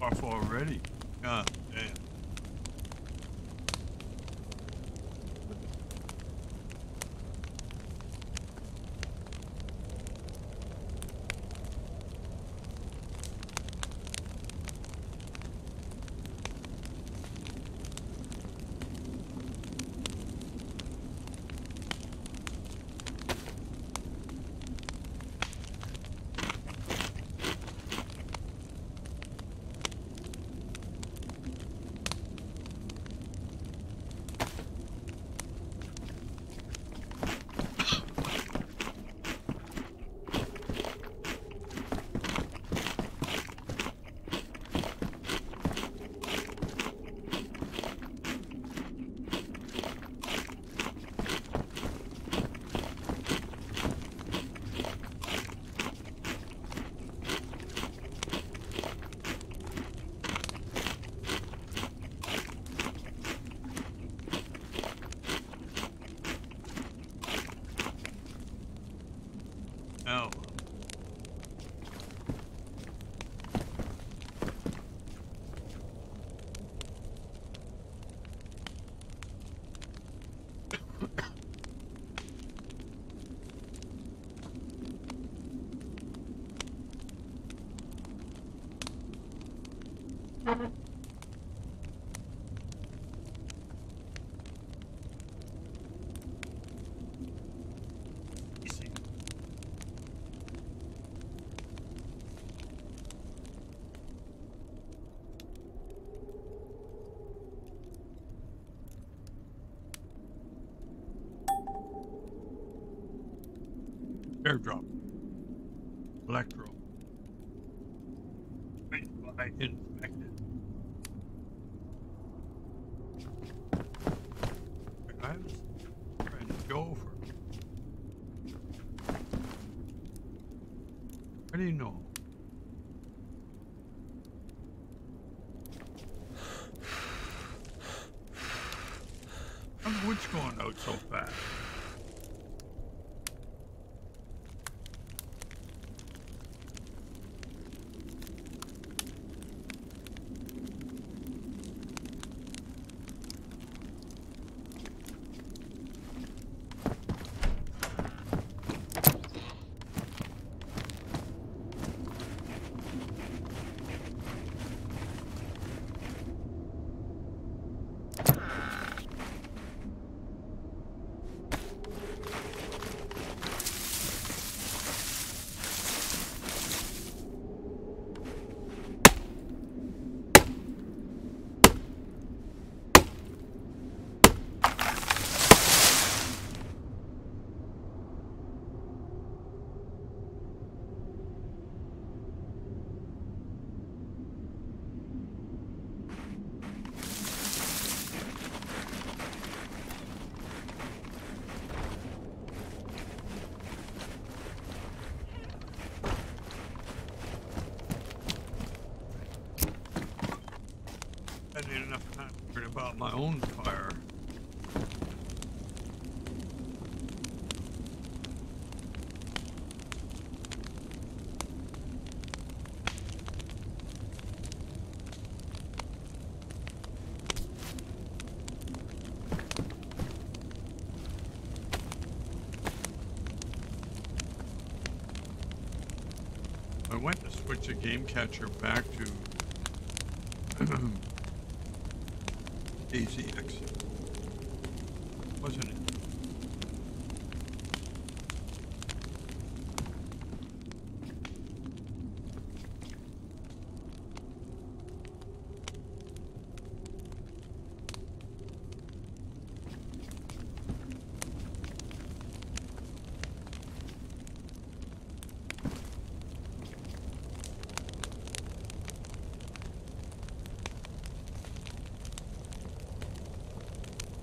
off already. God damn. Oh. Easy. Airdrop. Electro. By infected. I was trying to go for. How do you know? How's the witch going out so fast? I need enough time to worry about my own fire. I went to switch the game catcher back to AZX, wasn't it?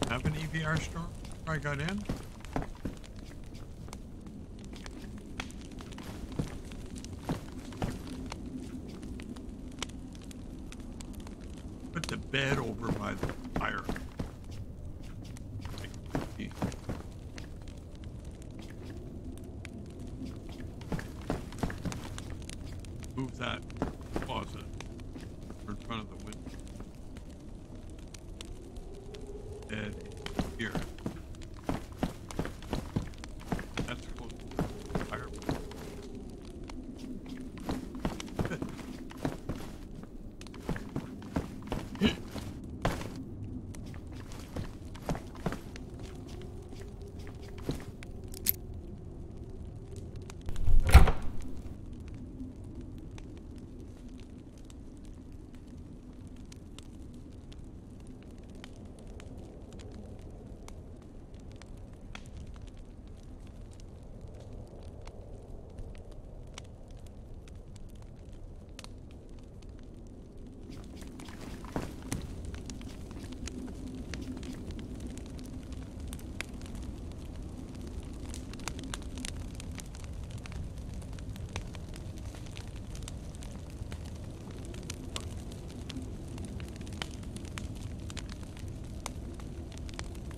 Have an EVR storm before I got in? Put the bed over by the fire. Move that closet. Or of the windows. Dead here. That's close to the fireplace.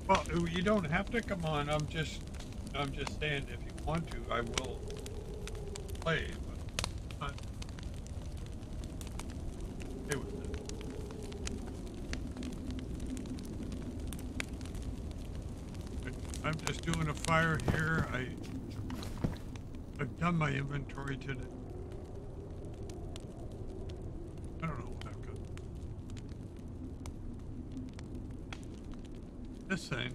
Well, you don't have to come on. I'm just saying if you want to, I will play, but I'm okay with it. I'm just doing a fire here. I've done my inventory today. I don't know what I've got. This thing.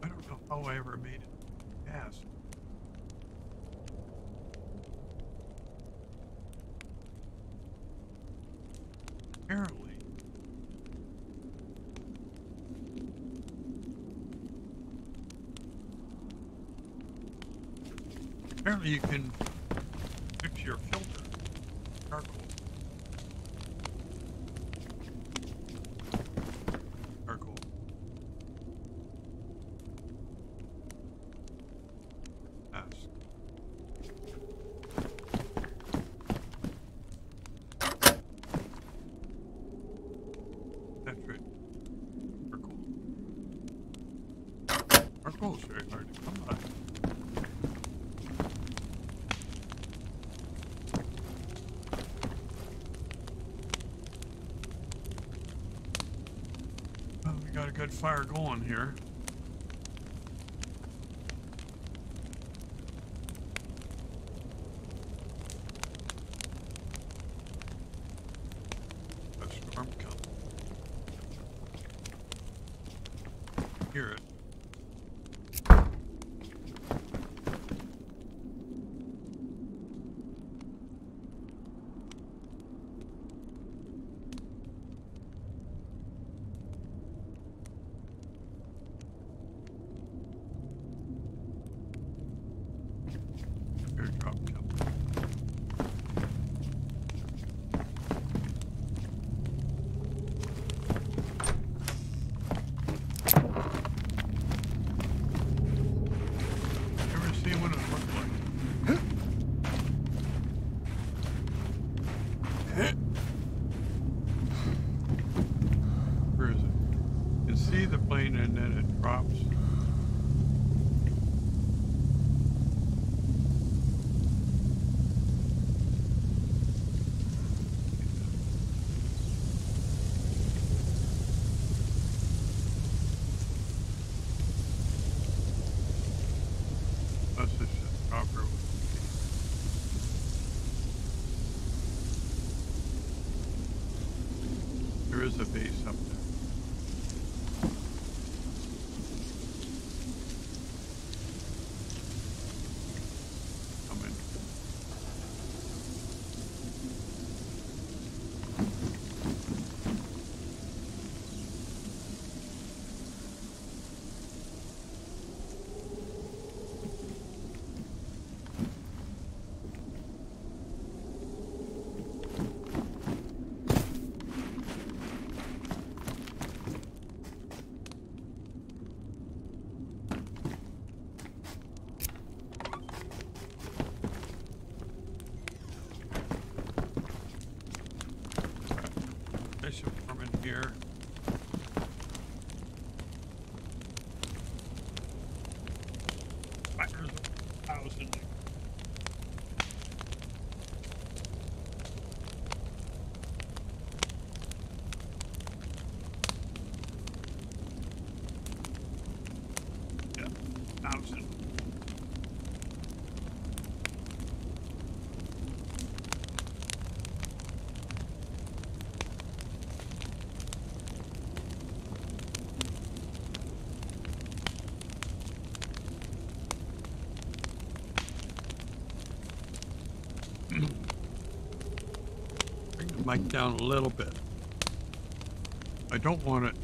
I don't know how I ever made it gas. Apparently you can fix your filter. Charcoal. Charcoal. Ask. That's right. Charcoal. Charcoal is very hard to come by. Got a good fire going here. A storm coming. Hear it. Airdrop coming. Ever seen what it looked like? Where is it? You see the plane and then it drops. Let's just drop her. There is a base up there. Come in. reason. Bring the mic down a little bit. I don't want it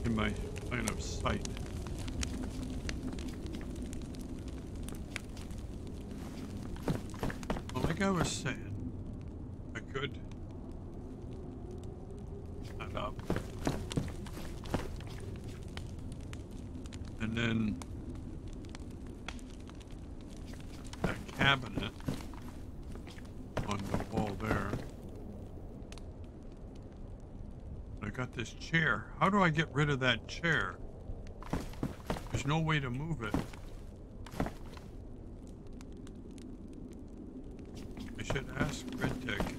in my line of sight. Well, like I was saying, I could that up and then that cabinet on the wall there. I got this chair. How do I get rid of that chair? There's no way to move it. I should ask RedTic.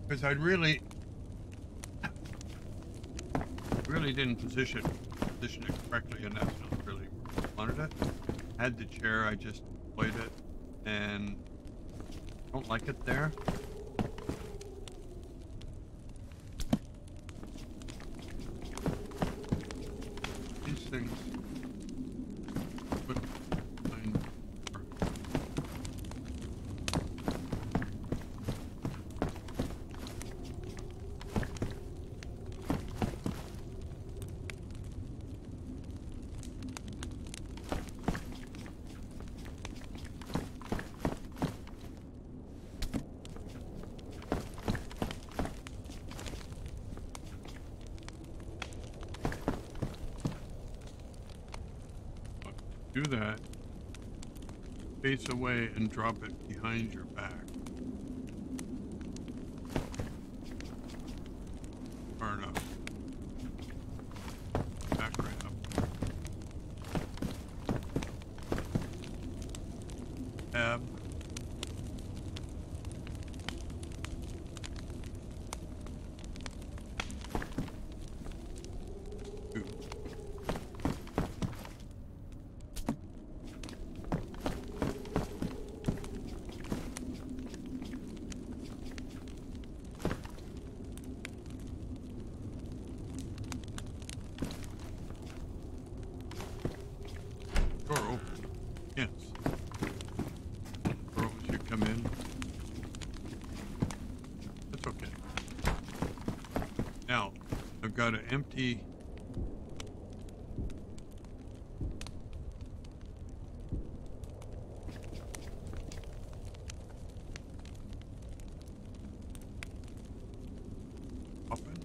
Because I really didn't position it correctly, and that's not really where I wanted it. I had the chair, I just played it, and I don't like it there. These things. Do that, face away and drop it behind your back. Far enough. Back right up. Tab. Got an empty open.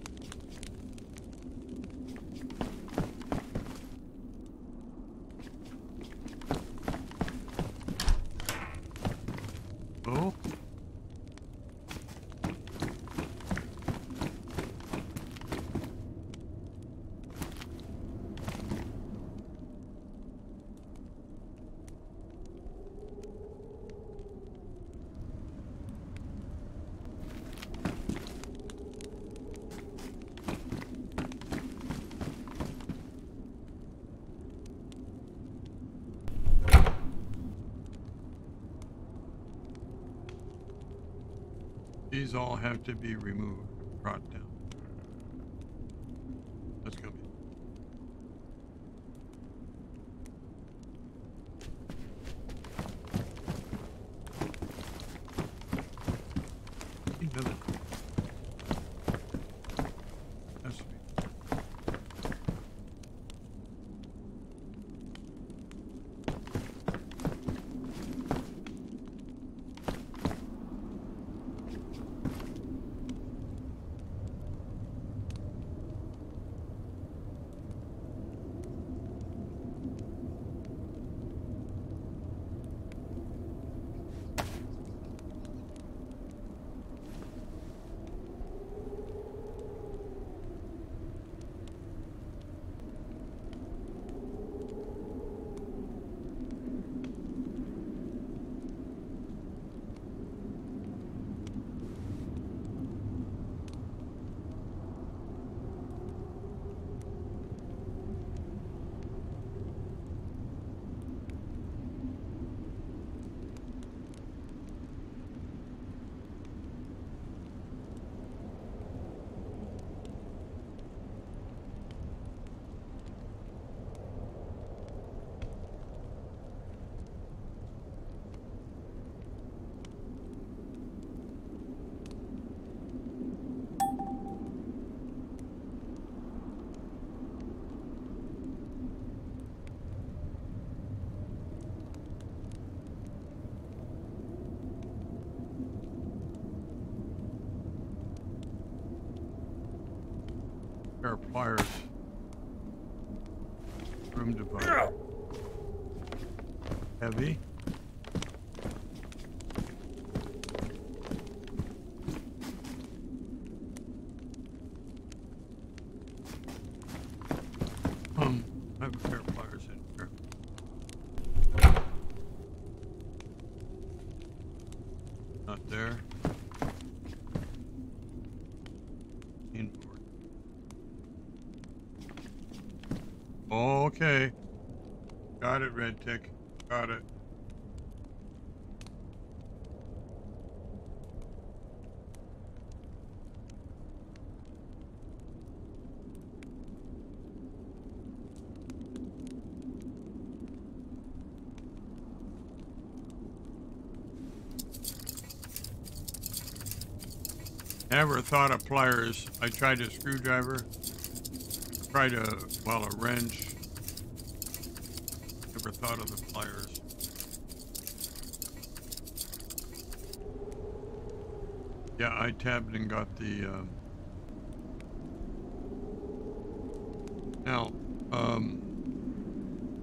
Oh. These all have to be removed, brought down. That's gonna be. Another. Has to be. Pair of pliers. Room divider. Heavy. I have a pair of pliers in here. Not there. Inboard. Okay. Got it, RedTic. Got it. Never thought of pliers. I tried a screwdriver. Tried a wrench. Never thought of the pliers. Yeah, I tabbed and got the. Now,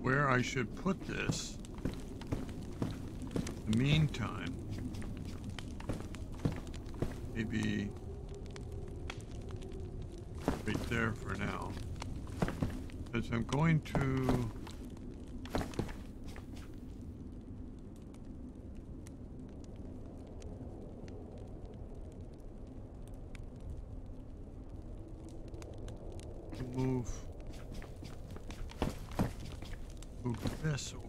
where I should put this. In the meantime, maybe right there for now. Because I'm going to move this over.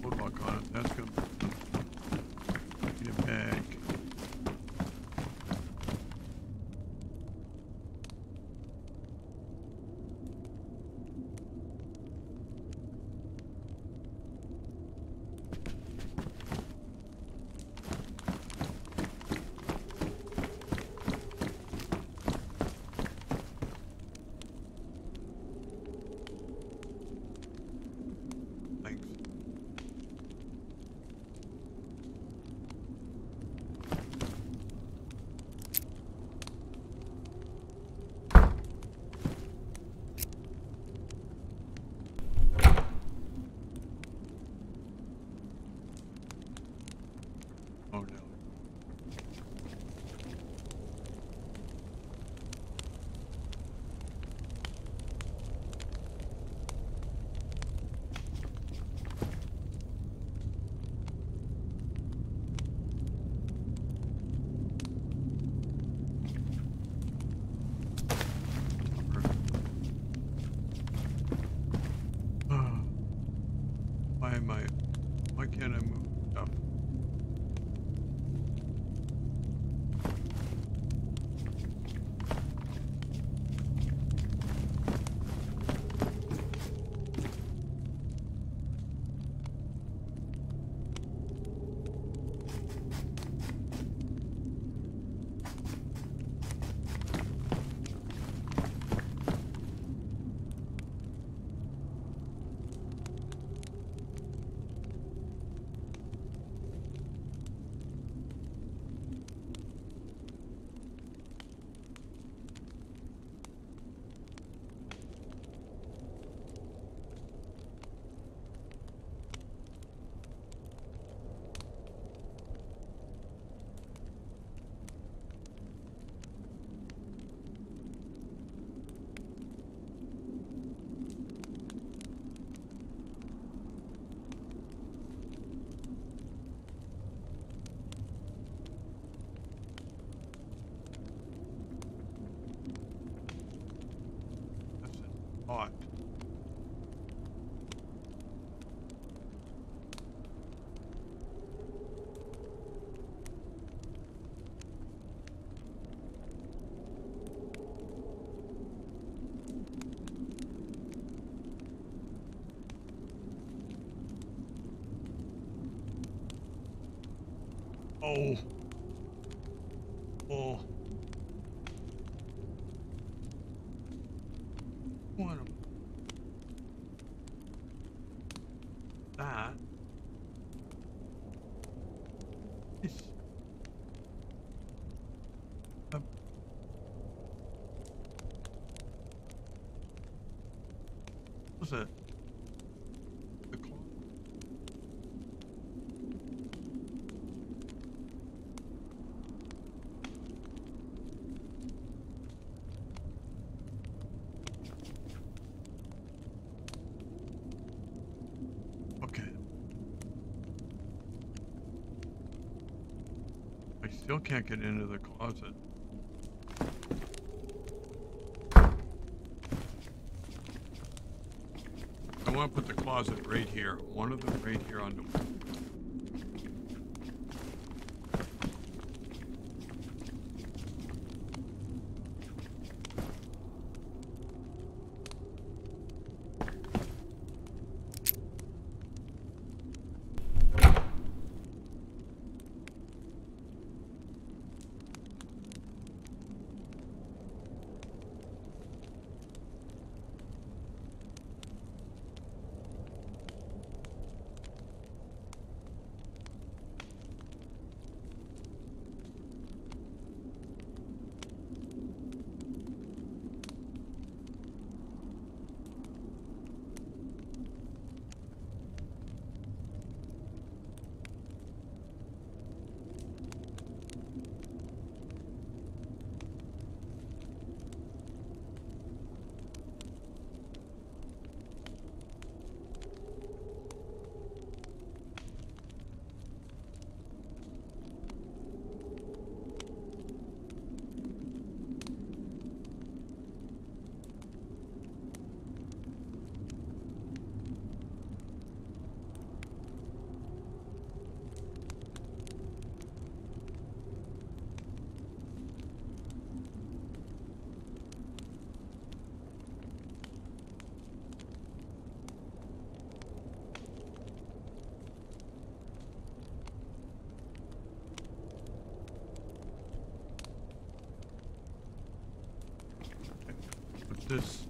Hold lock on it. That's going to need a bag. Oh no. Why can't I move? stuff. Hot. Oh. Oh. What a... That is... What's it? The clock? Okay. I still can't get into the closet. I want to put the closet right here. One of them right here on the... This...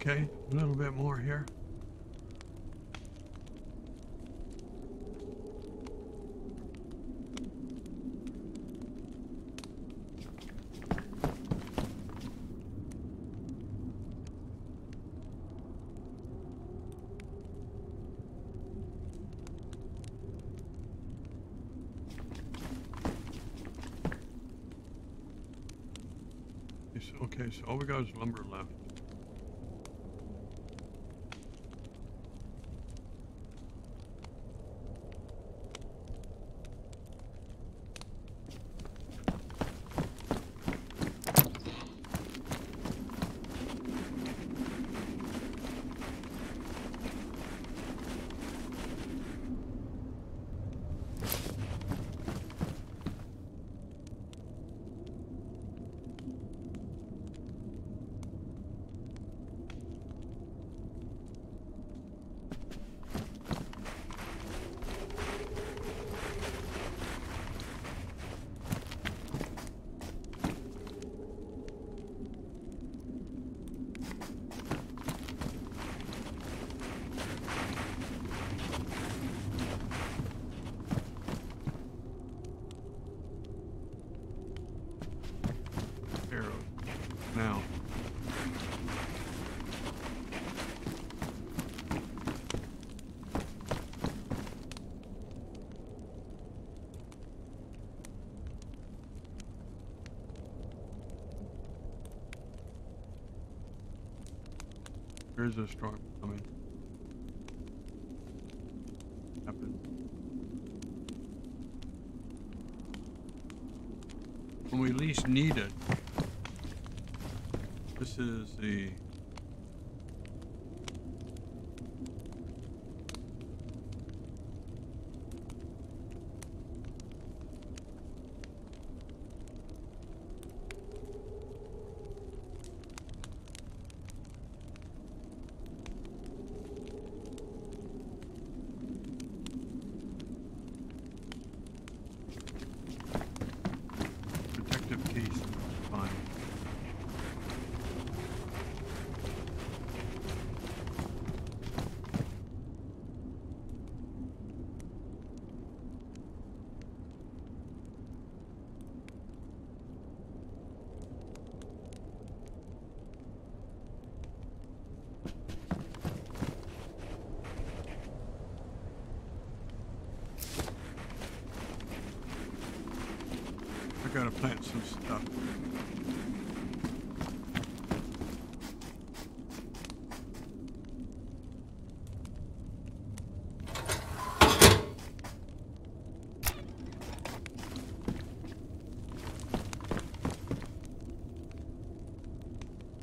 Okay, a little bit more here. Okay, so all we got is lumber left. Now, here's a storm coming. Happen. When we least need it. This is the protective case. Fine. I gotta plant some stuff.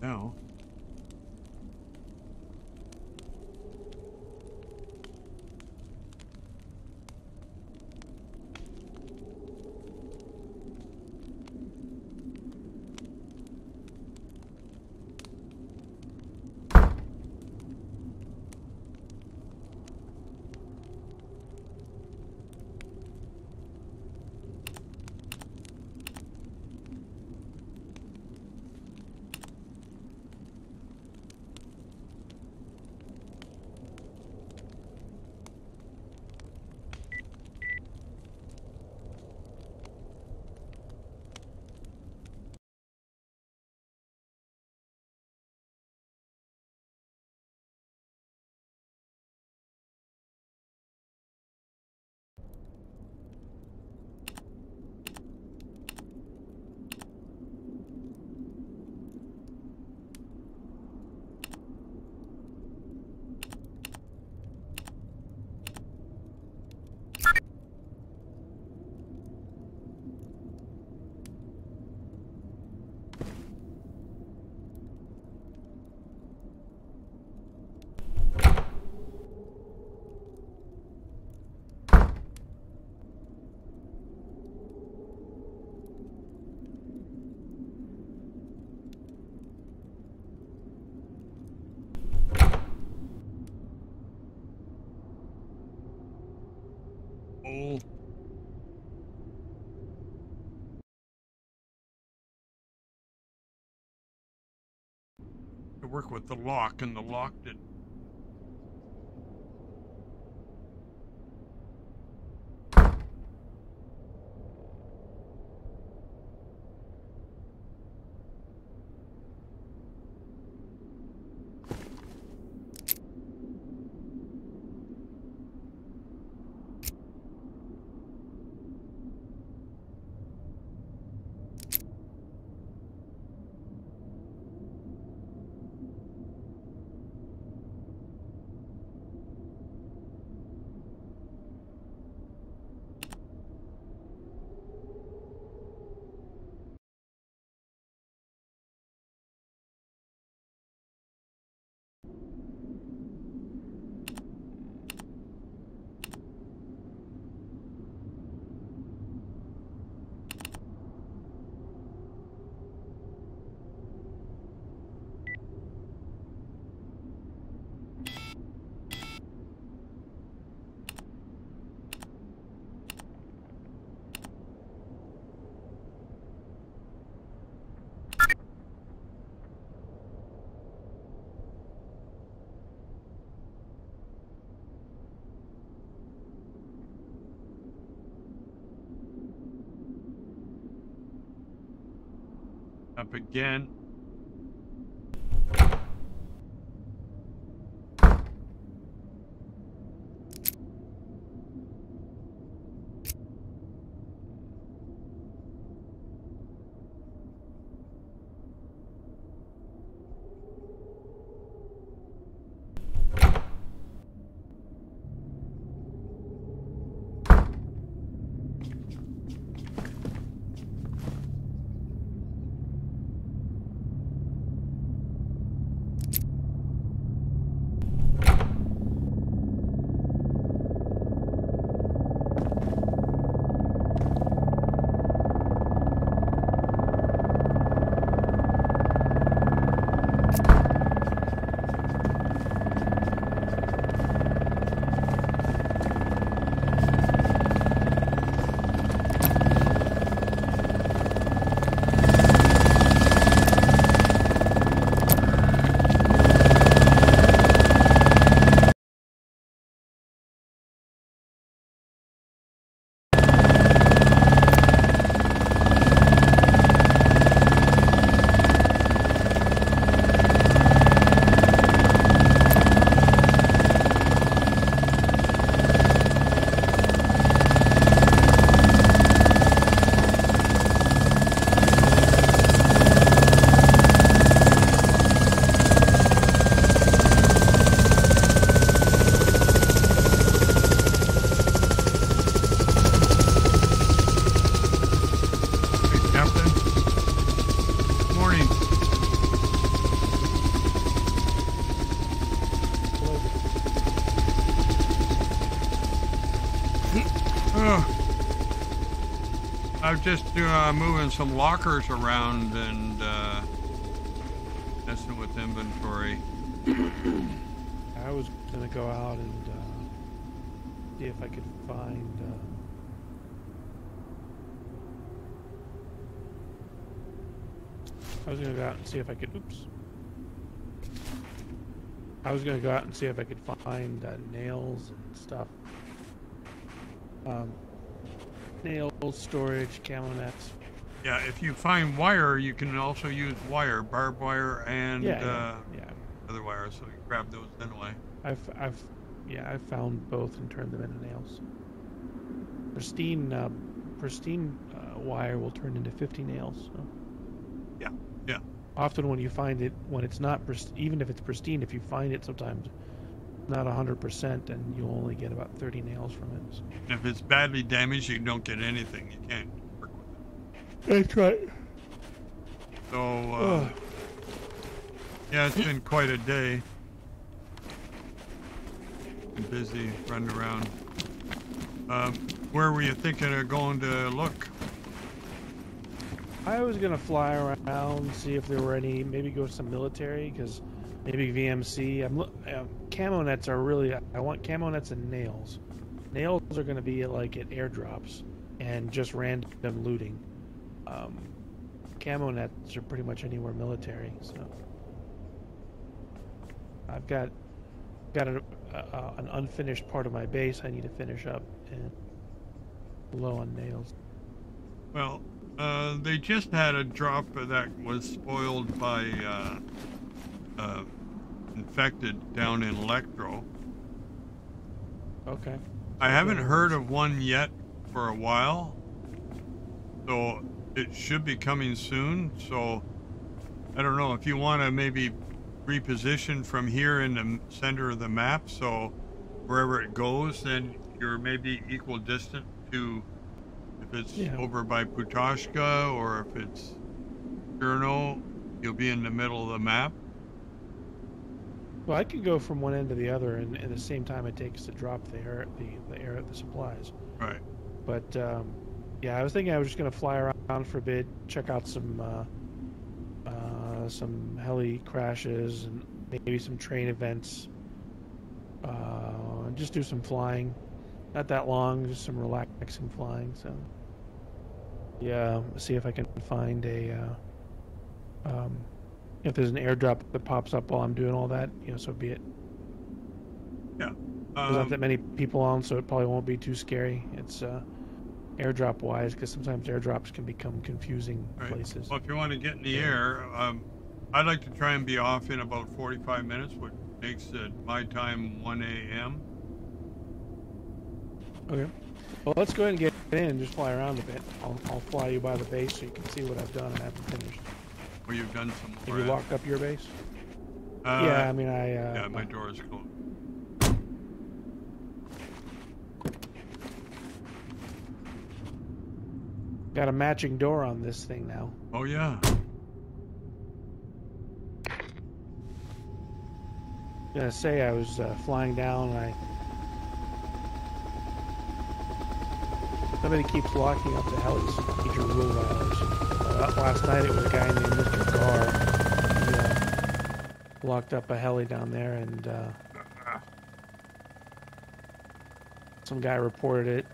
Now, work with the lock, and the lock didn't. Up again. I'm just moving some lockers around and messing with inventory. I was gonna go out and see if I could find. I was gonna go out and see if I could. Oops. I was gonna go out and see if I could find nails and stuff. Nails, storage, camo nets. Yeah, if you find wire, you can also use wire, barbed wire, and other wire. So you grab those anyway. I've found both and turned them into nails. Pristine wire will turn into 50 nails. So. Yeah. Often when you find it, when it's not even if it's pristine, if you find it sometimes not 100%, and you only get about 30 nails from it. So. If it's badly damaged, you don't get anything. You can't work with it. That's right. So, yeah, it's been quite a day. Been busy, running around. Where were you thinking of going to look? I was gonna fly around, see if there were any, maybe go to some military, because maybe VMC. Camo nets are really, I want camo nets and nails. Nails are gonna be like at airdrops and just random looting. Camo nets are pretty much anywhere military, so. I've got an unfinished part of my base I need to finish up, and low on nails. Well, they just had a drop that was spoiled by infected down in Electro. Okay. I haven't heard of one yet for a while, so it should be coming soon. So I don't know if you want to maybe reposition from here in the center of the map, so wherever it goes, then you're maybe equal distant to if it's over by Putashka, or if it's Cherno, you'll be in the middle of the map. Well, I could go from one end to the other, and at the same time it takes to drop the supplies. Right. But yeah, I was thinking I was just gonna fly around for a bit, check out some heli crashes and maybe some train events. Just do some flying, not that long, just some relaxing flying. So yeah, see if I can find a if there's an airdrop that pops up while I'm doing all that, so be it. Yeah. There's not that many people on, so it probably won't be too scary. It's airdrop wise, because sometimes airdrops can become confusing places. Well, if you want to get in the air, I'd like to try and be off in about 45 minutes, which makes it my time 1 a.m. Okay. Well, let's go ahead and get in and just fly around a bit. I'll fly you by the base so you can see what I've done and I haven't finished. Well, you've done some more. Have you locked up your base? Yeah, I mean, yeah, my door is closed. Got a matching door on this thing now. Oh, yeah. I was gonna say, I was flying down and somebody keeps locking up the helis. Major rule violation. Last night it was a guy named Mr. Gar. He locked up a heli down there, and some guy reported it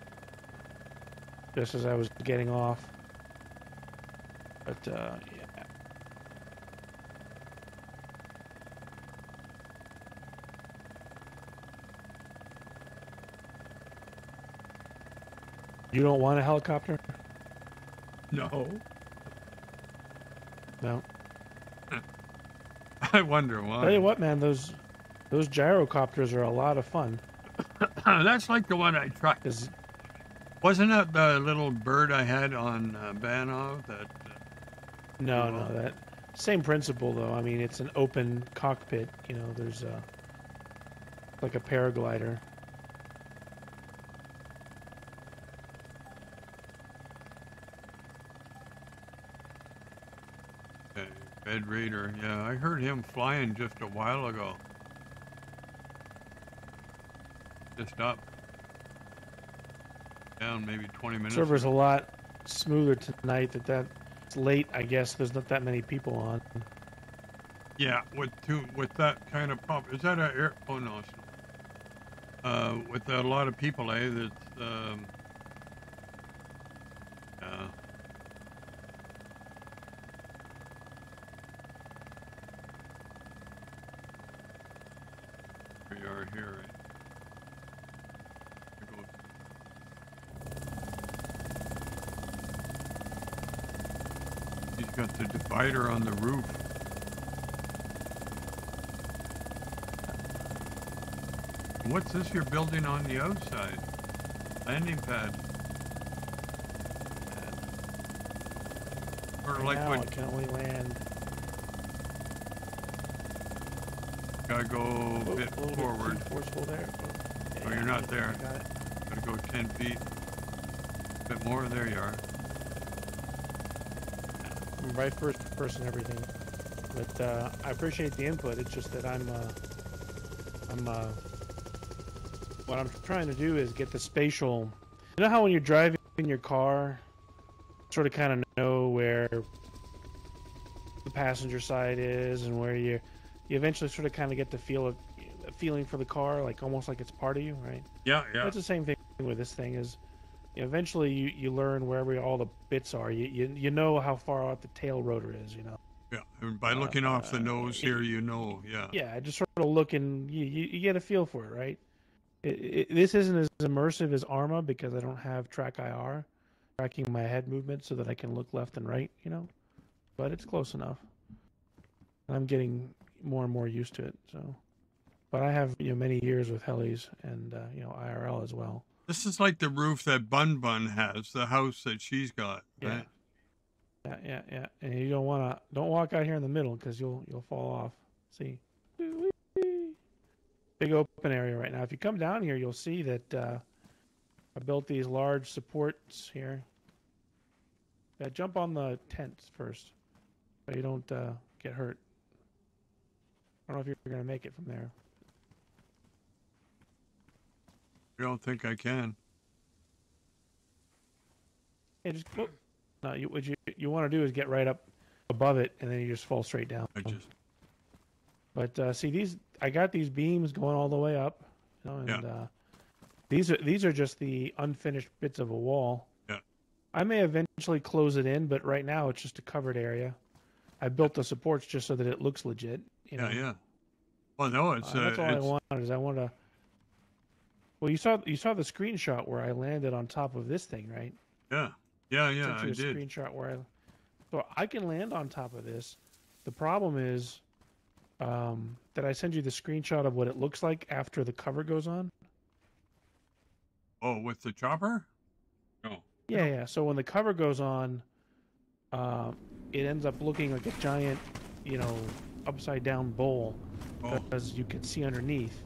just as I was getting off. But yeah. You don't want a helicopter? No. No. I wonder why. Tell you what, man, those gyrocopters are a lot of fun. That's like the one I tried. Wasn't that the little bird I had on Banov? That. No, that same principle though. I mean, it's an open cockpit. There's like a paraglider. Ed Raider, yeah, I heard him flying just a while ago. Just up. Down maybe 20 minutes. Server's a lot smoother tonight. It's late, I guess. There's not that many people on. Yeah, with that kind of pump. Is that a air? Oh no. With a lot of people, that's yeah. We are here, right? He's got the divider on the roof. What's this you're building on the outside? Landing pad. Or like now what? I can only land. Gotta go a bit forward. Bit forceful there. Oh, you're not there. I got it. Gotta go 10 feet. A bit more. There you are. I'm right first person everything. But I appreciate the input. It's just that what I'm trying to do is get the spatial. You know how when you're driving in your car, sort of kind of know where the passenger side is and where you eventually sort of kind of get the feeling for the car, like almost like it's part of you, right? Yeah. That's the same thing with this thing. Is eventually you learn wherever all the bits are. You know how far out the tail rotor is. Yeah, and by looking off the nose here, you know, yeah. Yeah, just sort of looking. You get a feel for it, right? This isn't as immersive as Arma because I don't have track IR, tracking my head movement so that I can look left and right, you know. But it's close enough. I'm getting more and more used to it. So, but I have many years with helis and IRL as well. This is like the roof that Bun Bun has, the house that she's got, Yeah, right? yeah. And you don't walk out here in the middle because you'll fall off. See, big open area right now. If you come down here, you'll see that I built these large supports here. Yeah, jump on the tents first, so you don't get hurt. I don't know if you're going to make it from there. I don't think I can. Hey, just go. No, what you want to do is get right up above it, and then you just fall straight down. But see, I got these beams going all the way up, and these are just the unfinished bits of a wall. Yeah. I may eventually close it in, but right now it's just a covered area. I built the supports just so that it looks legit. Yeah. Well, no, it's that's all I wanted. Is I want to. Well, you saw the screenshot where I landed on top of this thing, right? Yeah, I did. Screenshot where so I can land on top of this. The problem is that I send you the screenshot of what it looks like after the cover goes on. Oh, with the chopper? No. Yeah. So when the cover goes on, it ends up looking like a giant, upside down bowl because you can see underneath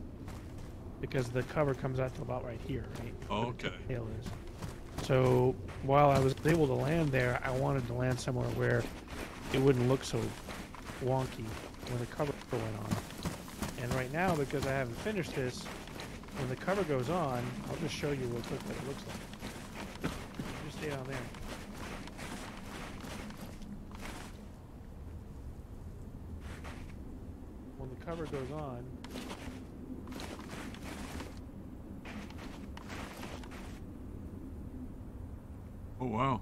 because the cover comes out to about right here, right? Oh, okay. The tail is. So while I was able to land there, I wanted to land somewhere where it wouldn't look so wonky when the cover went on. And right now, because I haven't finished this, when the cover goes on, I'll just show you real quick what it looks like. Just stay down there. When the cover goes on, oh wow!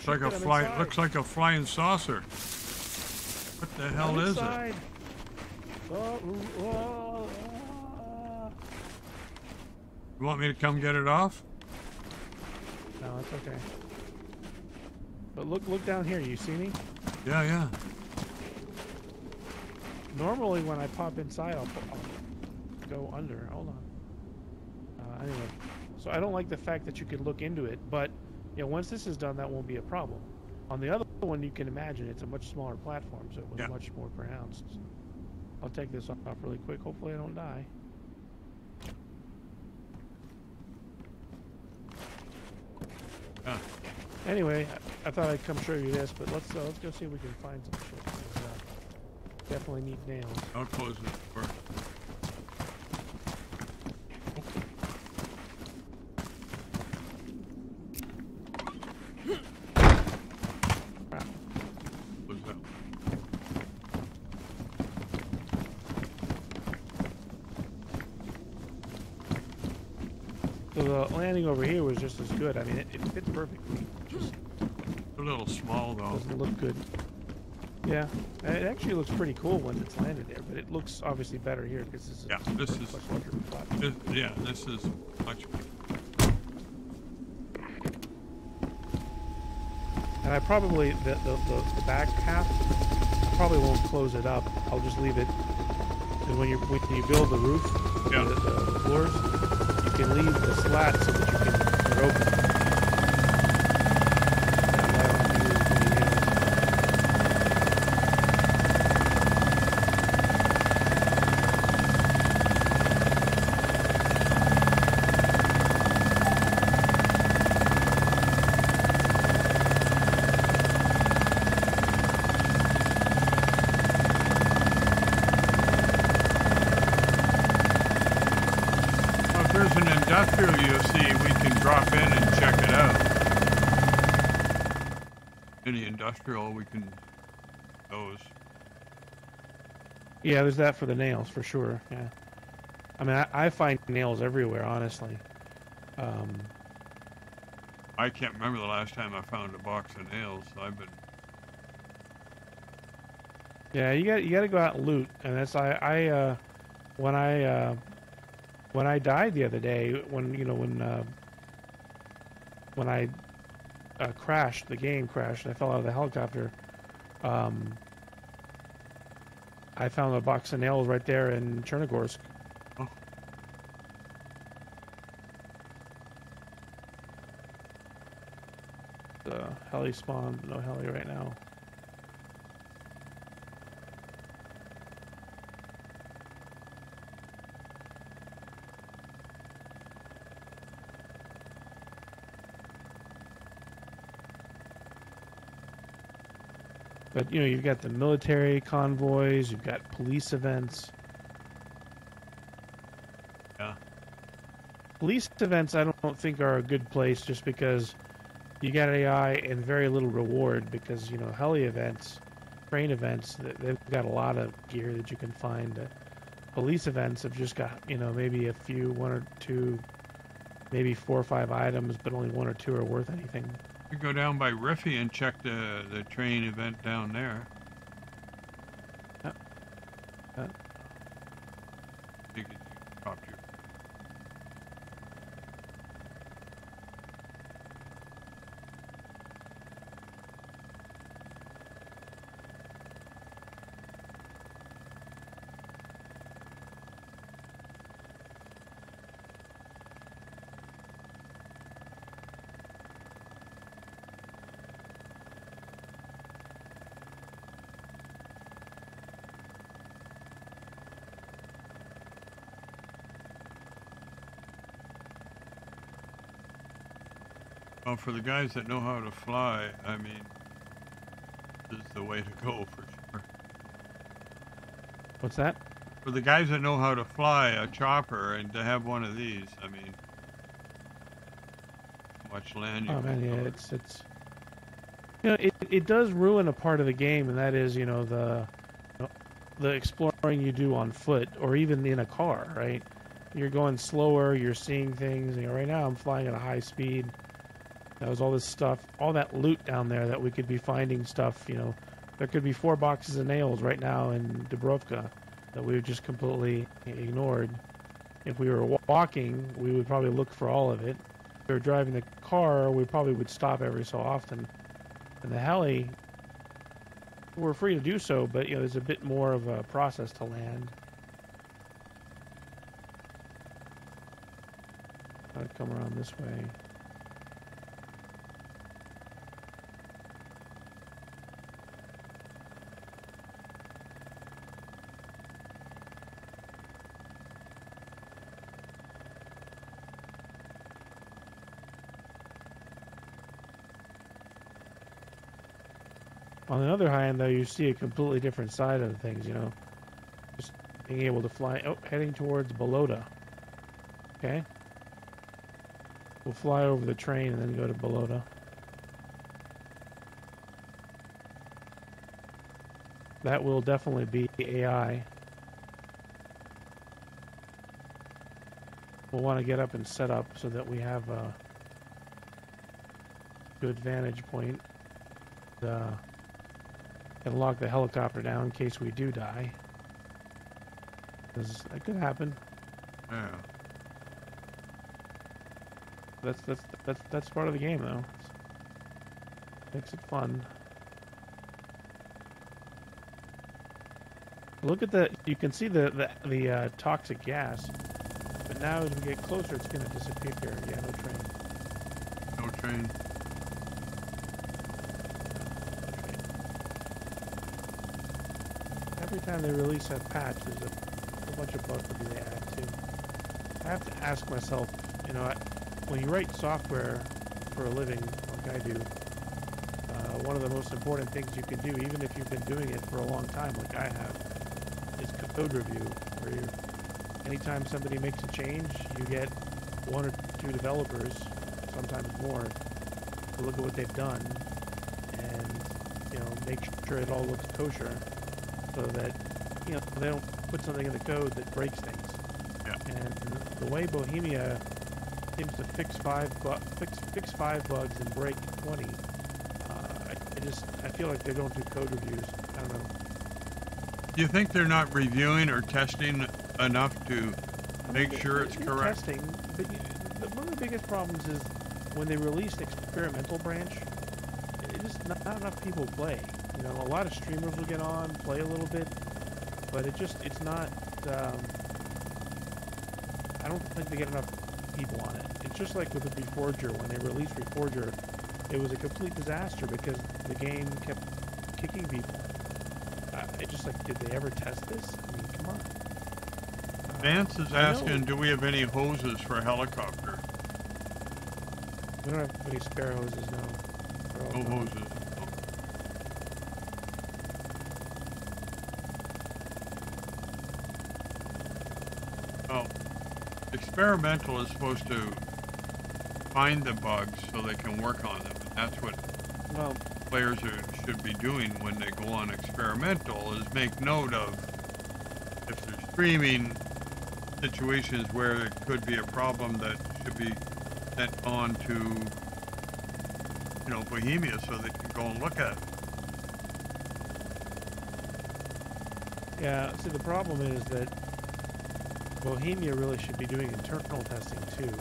looks like a flying saucer. What the hell is it? You want me to come get it off? No, it's okay. But look down here. You see me? Yeah. Normally, when I pop inside, I'll go under. Hold on. Anyway, so I don't like the fact that you can look into it, but once this is done, that won't be a problem. On the other one, you can imagine it's a much smaller platform, so it was much more pronounced. I'll take this off really quick. Hopefully, I don't die. Yeah. Anyway, I thought I'd come show you this, but let's go see if we can find some shit. Definitely need nails. I'll close it first. So the landing over here was just as good. I mean, it fits perfectly. Just a little small though. Doesn't look good. Yeah, it actually looks pretty cool when it's landed there, but it looks obviously better here because this is much larger platform. This is much. And I probably the back half I probably won't close it up. I'll just leave it. And when you build the roof, the floors, you can leave the slats so that you can open. You'll see we can drop in and check it out. Any industrial we can those. Yeah, there's that for the nails for sure. Yeah, I mean I find nails everywhere, honestly. I can't remember the last time I found a box of nails. Yeah, you got to go out and loot, and that's when I died the other day, when I crashed, the game crashed, and I fell out of the helicopter. I found a box of nails right there in Chernogorsk. Oh, The heli spawn, no heli right now. But you've got the military convoys, you've got police events. yeah. Police events, I don't think are a good place, just because you got AI and very little reward. Because heli events, train events, they've got a lot of gear that you can find. Police events have just got maybe a few, one or two, maybe 4 or 5 items, but only 1 or 2 are worth anything. You go down by Riffy and check the train event down there. You can talk to you. Well, for the guys that know how to fly, I mean, this is the way to go for sure. What's that? For the guys that know how to fly a chopper and to have one of these, I mean, how much land you Oh man, can yeah, cover. it's it does ruin a part of the game, and that is the exploring you do on foot or even in a car, right? You're going slower, you're seeing things. Right now I'm flying at a high speed. That was all this stuff, all that loot down there that we could be finding stuff. There could be 4 boxes of nails right now in Dubrovka that we've just completely ignored. If we were walking, we would probably look for all of it. If we were driving the car, we probably would stop every so often. And the heli, we're free to do so, but there's a bit more of a process to land. I'd come around this way. On the other hand, though, you see a completely different side of things, Just being able to fly, heading towards Balota. Okay? We'll fly over the train and then go to Balota. That will definitely be AI. We'll want to get up and set up so that we have a good vantage point. And lock the helicopter down in case we do die. Because that could happen. Yeah. That's part of the game, though. Makes it fun. Look at the. You can see the toxic gas, but now as we get closer, it's going to disappear. Yeah, no train. No train. Every time they release that patch, there's a bunch of bugs that they add too. I have to ask myself, when you write software for a living, like I do, one of the most important things you can do, even if you've been doing it for a long time, like I have, is code review. Where anytime somebody makes a change, you get 1 or 2 developers, sometimes more, to look at what they've done and make sure it all looks kosher. So that they don't put something in the code that breaks things. Yeah. And the way Bohemia seems to fix 5 bugs and break 20, I feel like they don't do code reviews. I don't know. Do you think they're not reviewing or testing enough to make sure it's they're correct? testing, but one of the biggest problems is when they released experimental branch, it just not enough people play. You know, a lot of streamers will get on, play a little bit, but it's not. I don't think they get enough people on it. It's just like with the Reforger. When they released Reforger, it was a complete disaster because the game kept kicking people. It's just like, did they ever test this? I mean, come on. Vance is asking, do we have any hoses for a helicopter? We don't have any spare hoses, no. No hoses. Oh. Experimental is supposed to find the bugs so they can work on them. And that's what players should be doing when they go on experimental, is make note of if they're streaming situations where there could be a problem that should be sent on to, you know, Bohemia so they can go and look at it. Yeah, see, the problem is that Bohemia really should be doing internal testing too.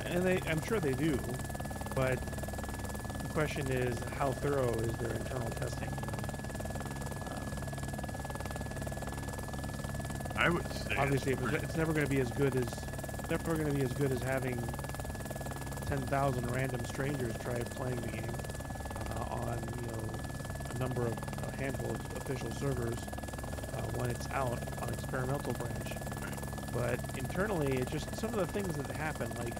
And I'm sure they do, but the question is, how thorough is their internal testing? I would say obviously it's never going to be as good as having 10,000 random strangers try playing the game on, you know, a handful of official servers when it's out on experimental branch. But internally, it's just some of the things that happen, like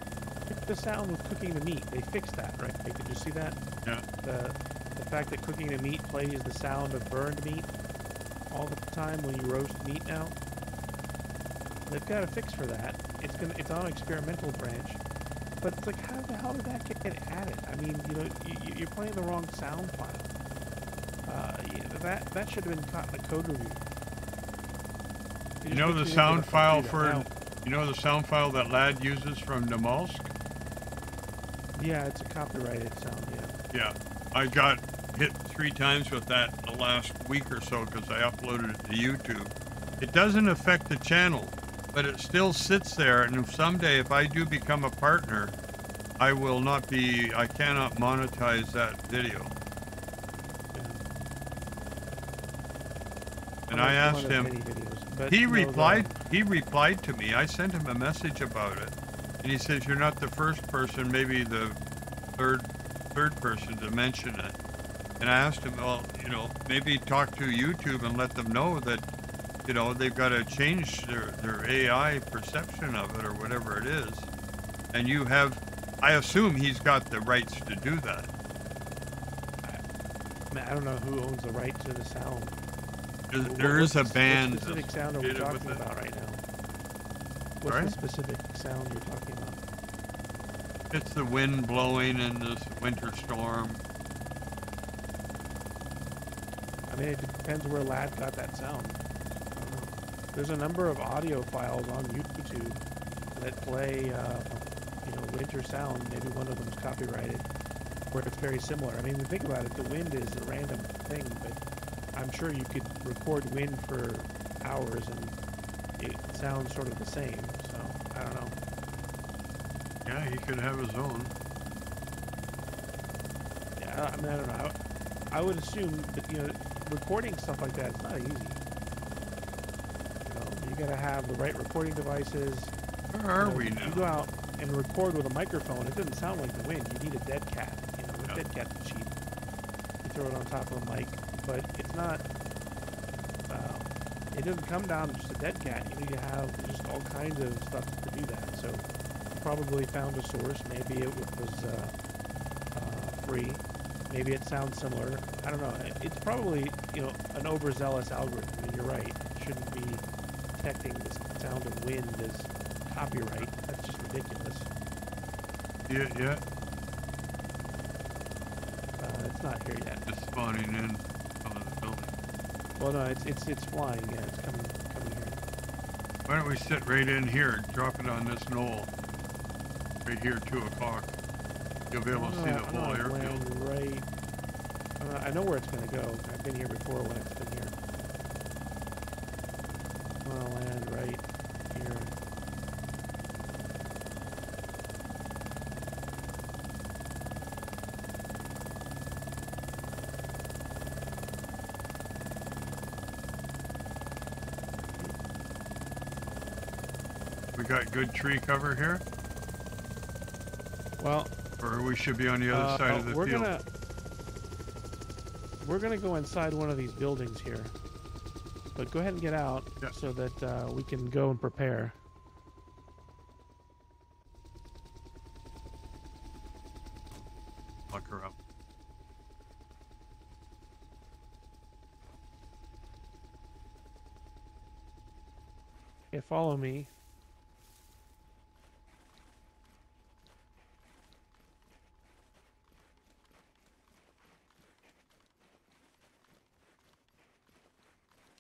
the sound with cooking the meat. They fixed that, right? Did you see that? Yeah. The fact that cooking the meat plays the sound of burned meat all the time when you roast meat now. They've got a fix for that. It's on experimental branch, but it's like, how the hell did that get added? I mean, you know, you're playing the wrong sound file. That should have been caught in a code review. You know the sound file that Lad uses from Namalsk? Yeah, it's a copyrighted sound, yeah. Yeah. I got hit 3 times with that in the last week or so because I uploaded it to YouTube. It doesn't affect the channel, but it still sits there, and someday if I do become a partner, I cannot monetize that video. And I asked him, he replied to me. I sent him a message about it, and he says, you're not the first person, maybe the third person to mention it. And I asked him, well, you know, maybe talk to YouTube and let them know that, you know, they've got to change their AI perception of it or whatever it is. And I assume he's got the rights to do that. I don't know who owns the right to the sound. There is a band. What specific sound are we talking about right now? What's the specific sound you're talking about? It's the wind blowing in this winter storm. I mean, it depends where Lad got that sound. I don't know. There's a number of audio files on YouTube that play, you know, winter sound. Maybe one of them is copyrighted, where it's very similar. I mean, when you think about it, the wind is a random thing, but I'm sure you could record wind for hours and it sounds sort of the same, so I don't know. Yeah, he could have his own. Yeah, I mean, I don't know. I would assume that, you know, recording stuff like that is not easy. You know, you gotta have the right recording devices. Where are we now? You go out and record with a microphone, it doesn't sound like the wind. You need a dead cat. You know, a dead cat's cheap. You throw it on top of a mic. But it's not, it doesn't come down to just a dead cat. You need to have just all kinds of stuff to do that. So you probably found a source. Maybe it was free. Maybe it sounds similar. I don't know. It's probably, you know, an overzealous algorithm. I mean, you're right. It shouldn't be detecting the sound of wind as copyright. That's just ridiculous. Yeah. It's not here yet. It's spawning in. Well, no, it's flying. Yeah, it's coming here. Why don't we sit right in here, drop it on this knoll, right here, 2 o'clock. You'll be able to see the whole airfield. Right. I know where it's going to go. I've been here before when it's been here. I'm gonna land right here. We got good tree cover here? Well, or we should be on the other side of the field. We're gonna go inside one of these buildings here. But go ahead and get out so that we can go and prepare. Lock her up. Okay, follow me.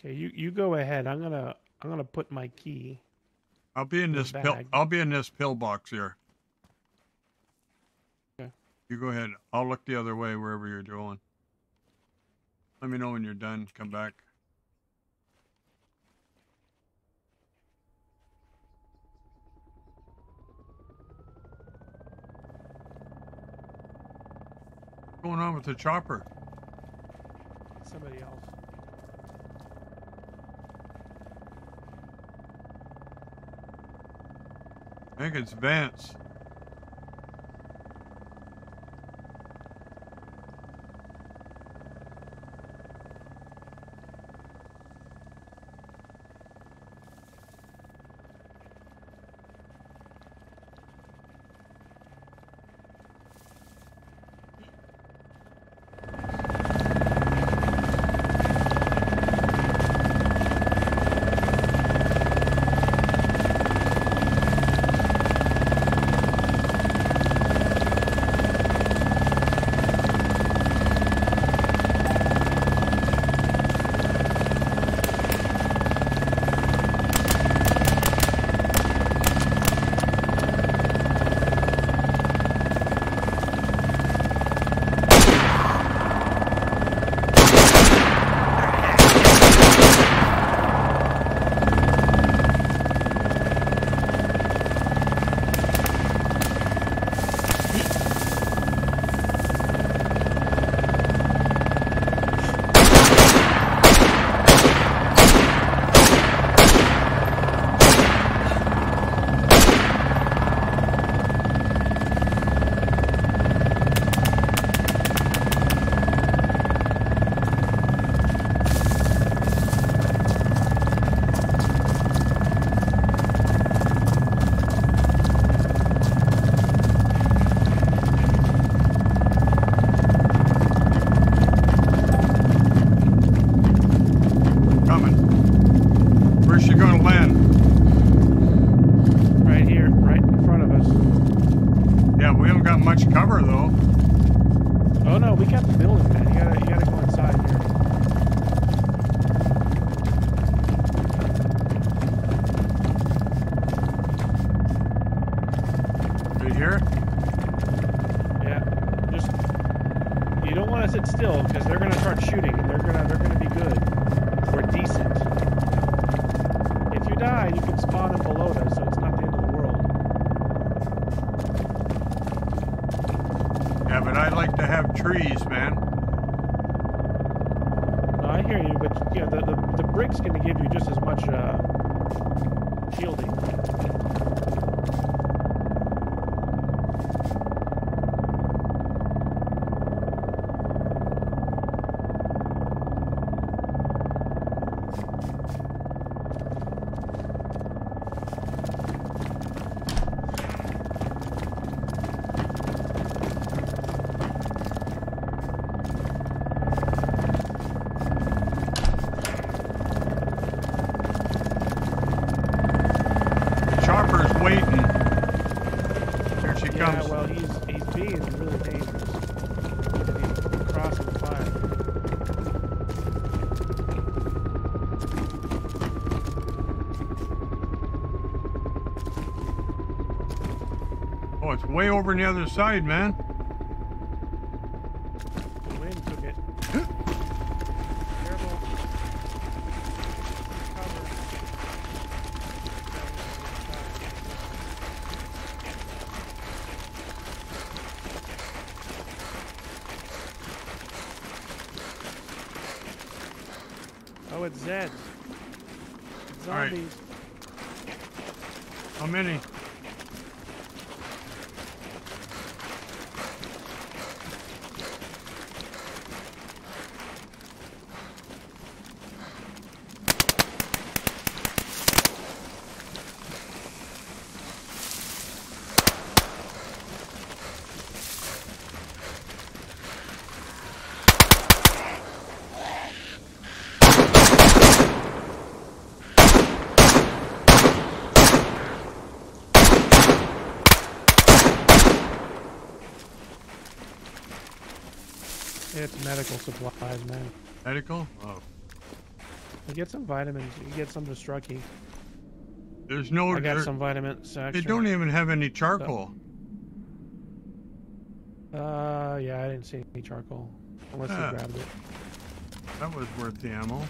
Okay, you go ahead. I'm gonna put my key. I'll be in this pill. I'll be in this pillbox here. Okay. You go ahead. I'll look the other way wherever you're going. Let me know when you're done. Come back. What's going on with the chopper? Somebody else. I think it's Vance. Cover though. Oh no, we got the building, man. You gotta go inside here. Right here? Yeah. Just you don't want to sit still because they're gonna start shooting and they're gonna be good. We're decent. If you die, you can spawn in below us, so it's not the end of the world. Yeah, but I like to have trees, man. No, I hear you, but yeah, the brick's going to give you just as much shielding. Oh, it's way over on the other side, man. The wind took it. Careful. Cover. Oh, it's Zeds. All right. Zombies. How many? It's medical supplies, man. Medical? Oh. You get some vitamins. You get some Destrucki. There's no... I got some vitamins. They don't even have any charcoal. Yeah, I didn't see any charcoal. Unless you grabbed it. That was worth the ammo.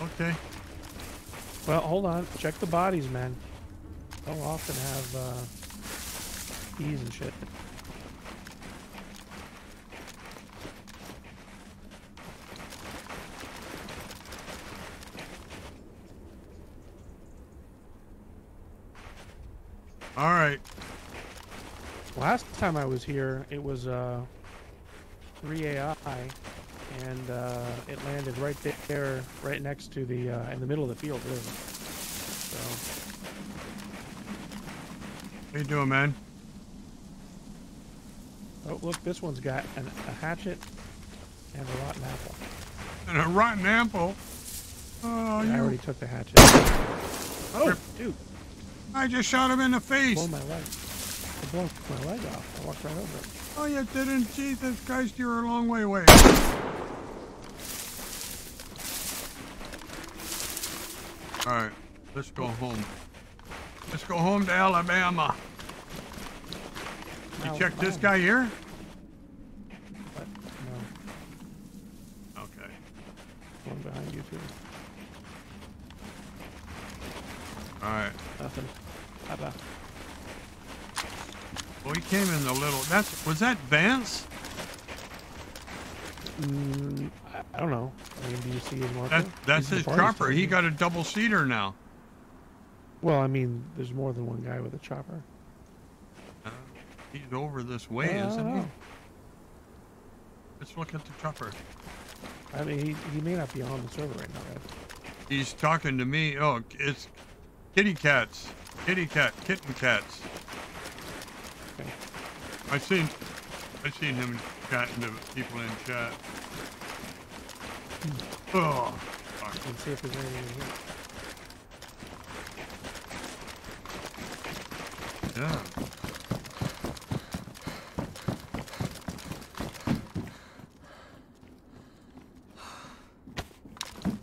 Okay. Well, hold on. Check the bodies, man. They'll often have keys and shit. All right. Last time I was here, it was 3 AI, and it landed right there, right next to the in the middle of the field, really. So. How you doing, man? Oh, look, this one's got a hatchet and a rotten apple. And a rotten apple? Oh, yeah, you... I already took the hatchet. Oh, dude. I just shot him in the face. Blow my leg. I blew my leg off. I walked right over it. Oh, you didn't? Jesus Christ, you're a long way away. All right, let's go home. Let's go home to Alabama. You check this guy here? What? No. Okay. One behind you, too. All right. Nothing. Bye-bye. Well, he came in the little... Was that Vance? I don't know. I mean, do you see his marker? That's his chopper. He got a double-seater now. Well, I mean, there's more than one guy with a chopper. He's over this way, isn't he? Let's look at the chopper. I mean, he may not be on the server right now, guys. He's talking to me. Oh, it's kitty cats. Kitten cats. Okay. I seen him chatting to people in chat. Oh, fuck. Let's see if there's anything in here. Yeah.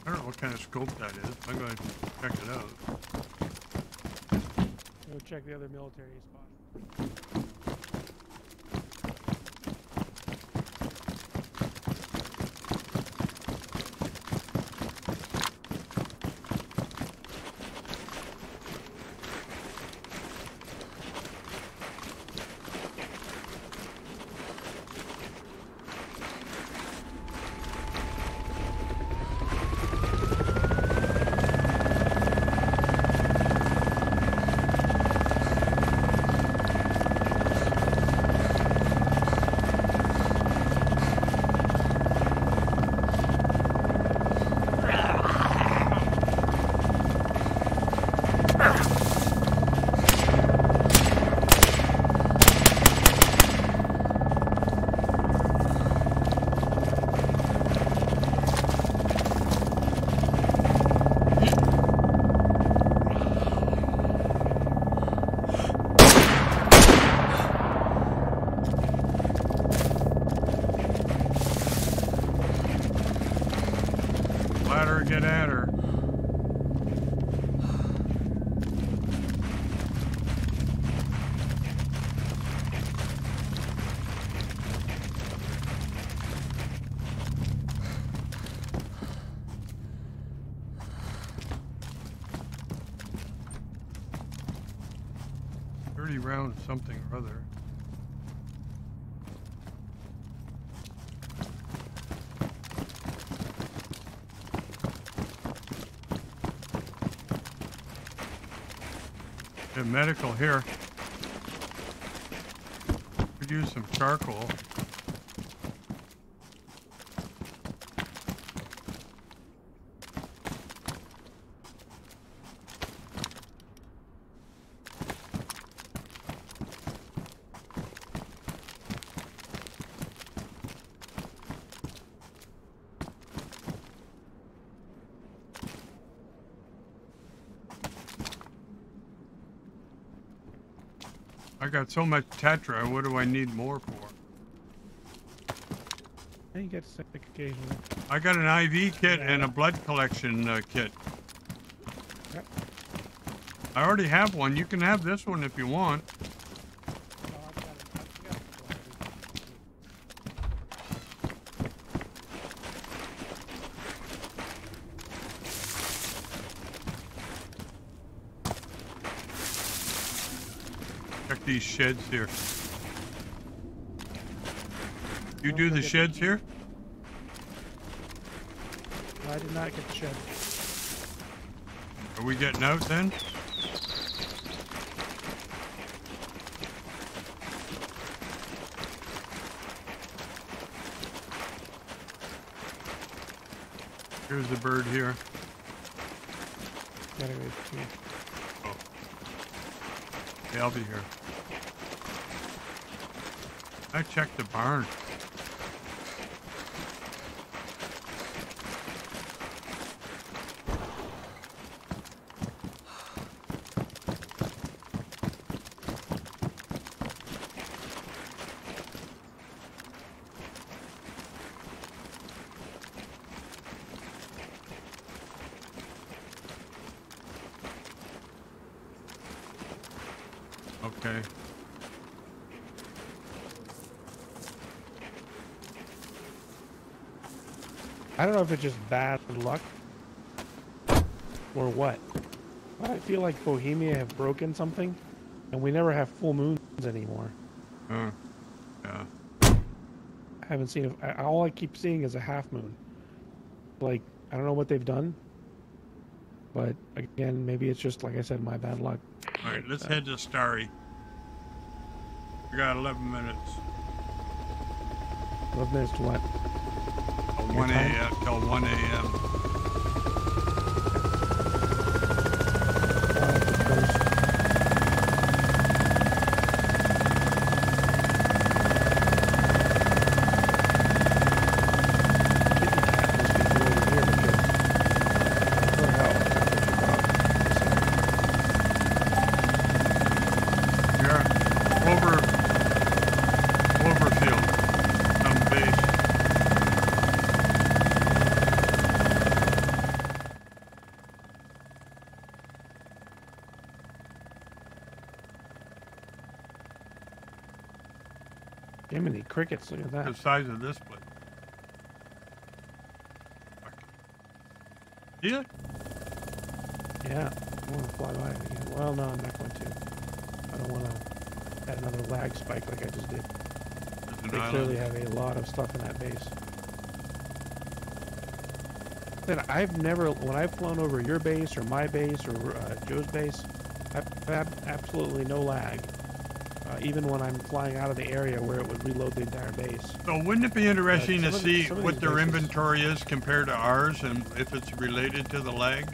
I don't know what kind of scope that is. I'm going to check it out. Go check the other military spot. Get at her. Round something or other. The medical here. Could use some charcoal. I got so much tetra, what do I need more for? And you get sick occasionally. I got an IV kit and a blood collection kit. Yep. I already have one. You can have this one if you want. These sheds here. You do the sheds here? I did not get the shed. Are we getting out then? Here's the bird here. Oh. Okay, I'll be here. I checked the barn. Okay. I don't know if it's just bad luck or what, but I feel like Bohemia have broken something, and we never have full moons anymore. Yeah. I haven't seen it. All I keep seeing is a half moon. Like, I don't know what they've done, but again, maybe it's just, like I said, my bad luck. All right, let's head to Starry. We got 11 minutes. 11 minutes to what? 1 a.m. till 1 a.m. Jiminy crickets, look at that. The size of this place. See it? Yeah, I want to fly by it again. Well, no, I'm not going to. I don't want to add another lag spike like I just did. They clearly have a lot of stuff in that base. Then I've never, when I've flown over your base or my base or Joe's base, I've had absolutely no lag. Even when I'm flying out of the area where it would reload the entire base. So wouldn't it be interesting to see what their bases, inventory is compared to ours and if it's related to the lag?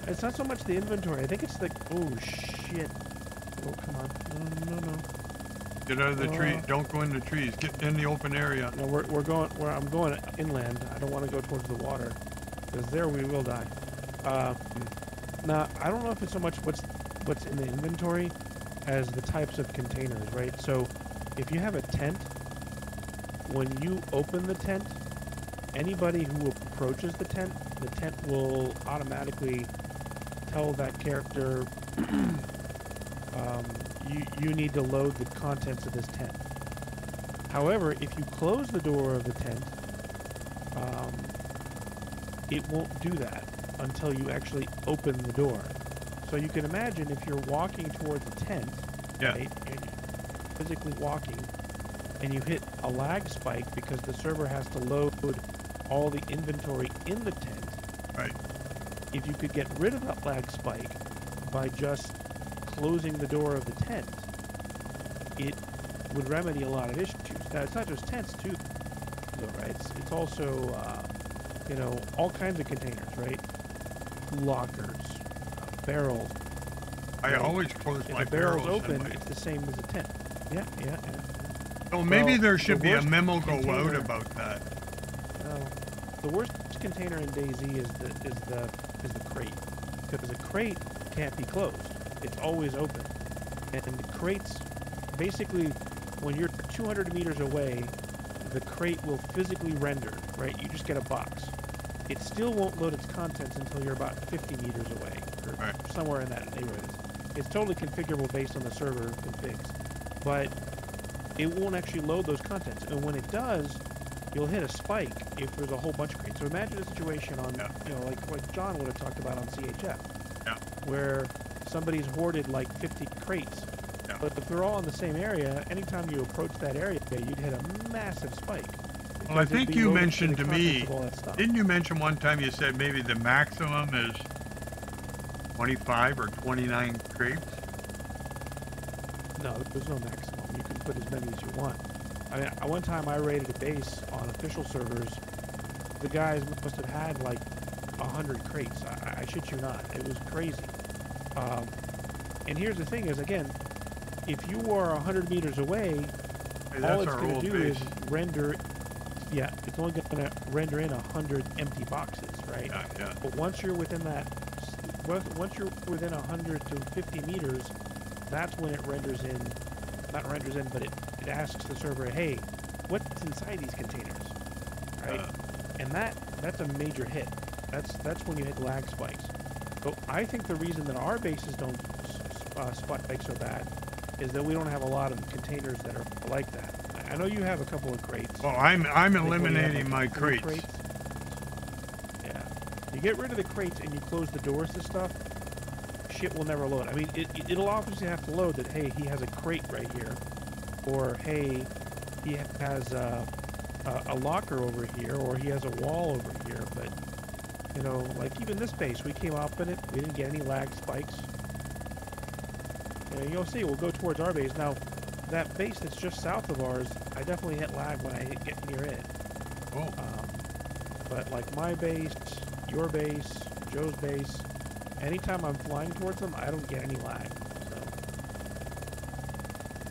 It's not so much the inventory. I think it's the... Oh, shit. Oh, come on. No. Get out of the tree. Don't go in the trees. Get in the open area. No, I'm going inland. I don't want to go towards the water. Because there we will die. Now, I don't know if it's so much what's in the inventory as the types of containers, right? So if you have a tent, when you open the tent, anybody who approaches the tent will automatically tell that character you need to load the contents of this tent. However, if you close the door of the tent, it won't do that until you actually open the door. So you can imagine if you're walking towards the tent, right, and you're physically walking, and you hit a lag spike because the server has to load all the inventory in the tent. Right. If you could get rid of that lag spike by just closing the door of the tent, it would remedy a lot of issues. Now, it's not just tents, too, though, right? It's also, you know, all kinds of containers, right? Lockers, barrels. I right? always close If my the barrel's barrels. open, it's the same as a tent. Yeah. So maybe Well, there should the be a worst memo go out container- about that. The worst container in DayZ is the crate, because the crate can't be closed. It's always open, and the crates, basically, when you're 200 meters away, the crate will physically render. Right, you just get a box. It still won't load its contents until you're about 50 meters away, or Right. somewhere in that neighborhood. It's totally configurable based on the server configs, but it won't actually load those contents. And when it does, you'll hit a spike if there's a whole bunch of crates. So imagine a situation on, you know, like John would have talked about on CHF, where somebody's hoarded like 50 crates. Yeah. But if they're all in the same area, anytime you approach that area, you'd hit a massive spike. Well, I think you mentioned to me, didn't didn't you mention one time you said maybe the maximum is 25 or 29 crates? No, there's no maximum. You can put as many as you want. I mean, one time I raided a base on official servers. The guys must have had like 100 crates. I shit you not. It was crazy. And here's the thing is, again, if you are 100 meters away, Hey, all that's it's our going old to do base. is render. Yeah, it's only going to render in 100 empty boxes, right? Yeah. But once you're within that, once you're within 100 to 50 meters, that's when it renders in. Not renders in, but it asks the server, hey, what's inside these containers, right? And that's a major hit. That's when you hit lag spikes. So I think the reason that our bases don't spike so bad is that we don't have a lot of containers that are like that. I know you have a couple of crates. Well, I'm I think when you have, eliminating like, my 3 crates. Yeah. You get rid of the crates and you close the doors to stuff, shit will never load. I mean, it'll obviously have to load that, hey, he has a crate right here. Or, hey, he has a locker over here, or he has a wall over here. But, you know, like even this base, we came up in it, we didn't get any lag spikes. You know, you'll see, we'll go towards our base. Now, that base that's just south of ours, I definitely hit lag when I get near it. Oh. But like my base, your base, Joe's base, anytime I'm flying towards them, I don't get any lag.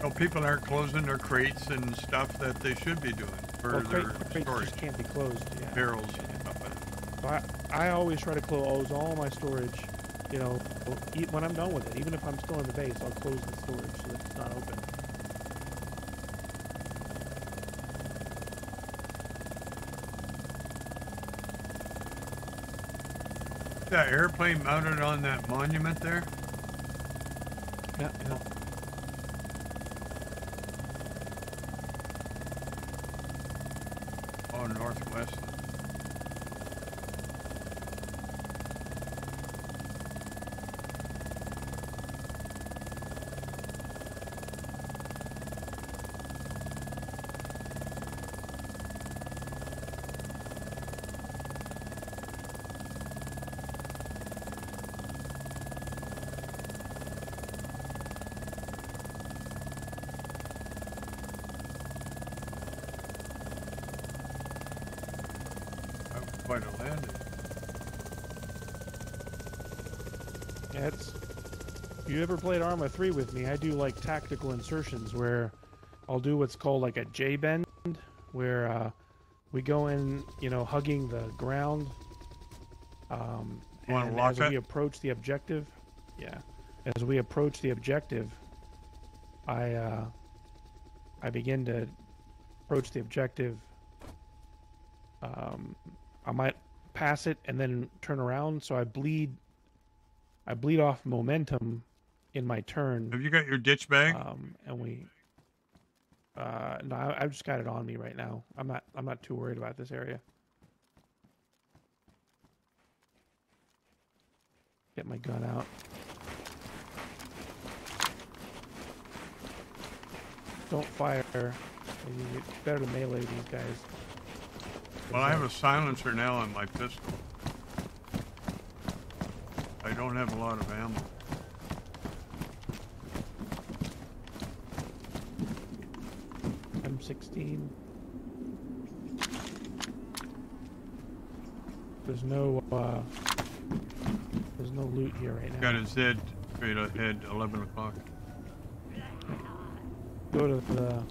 So people aren't closing their crates and stuff that they should be doing for their Crates storage. just can't be closed. Yeah. Barrels. So I always try to close all my storage. You know, when I'm done with it, even if I'm still in the base, I'll close the storage so that it's not open. That airplane mounted on that monument there? Yeah. Oh, northwest. Quite a landing. Yeah, if you ever played Arma 3 with me, I do like tactical insertions where I'll do what's called like a J-bend, where we go in, you know, hugging the ground. And as we approach the objective, as we approach the objective, I begin to approach the objective. I might pass it and then turn around, so I bleed off momentum in my turn. Have you got your ditch bag? And we no, I've just got it on me right now. I'm not too worried about this area. Get my gun out. Don't fire. It's better to melee these guys. Well, I have a silencer now on my pistol. I don't have a lot of ammo. 16. There's no loot here right now. Got a Z straight ahead, 11 o'clock. Go to the...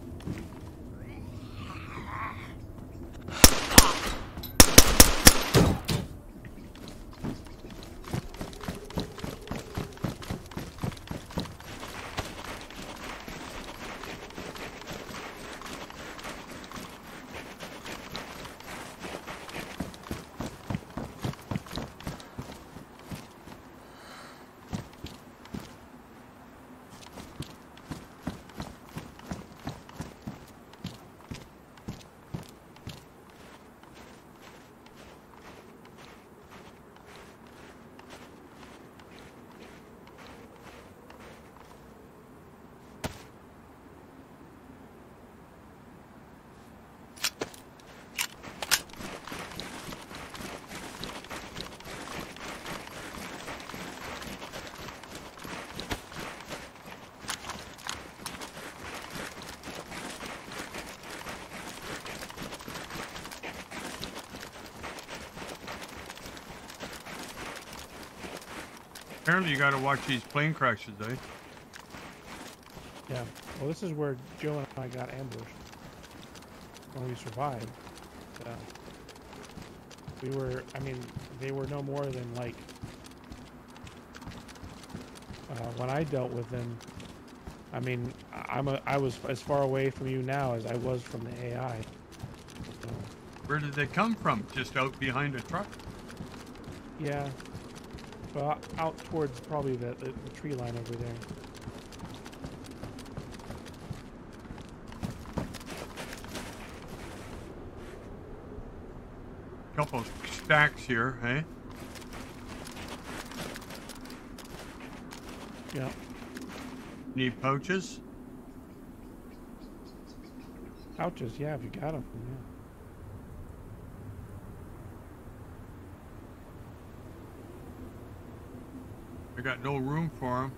Apparently you gotta watch these plane crashes, eh? Yeah. Well, this is where Joe and I got ambushed. When we survived. We were, I mean, they were no more than like... when I dealt with them, I mean, I was as far away from you now as I was from the AI. So, Where did they come from? Just out behind a truck? yeah. Well, out towards probably the tree line over there. Couple stacks here, eh? Yeah. Need pouches? Pouches, yeah, if you got them, yeah. I got no room for them.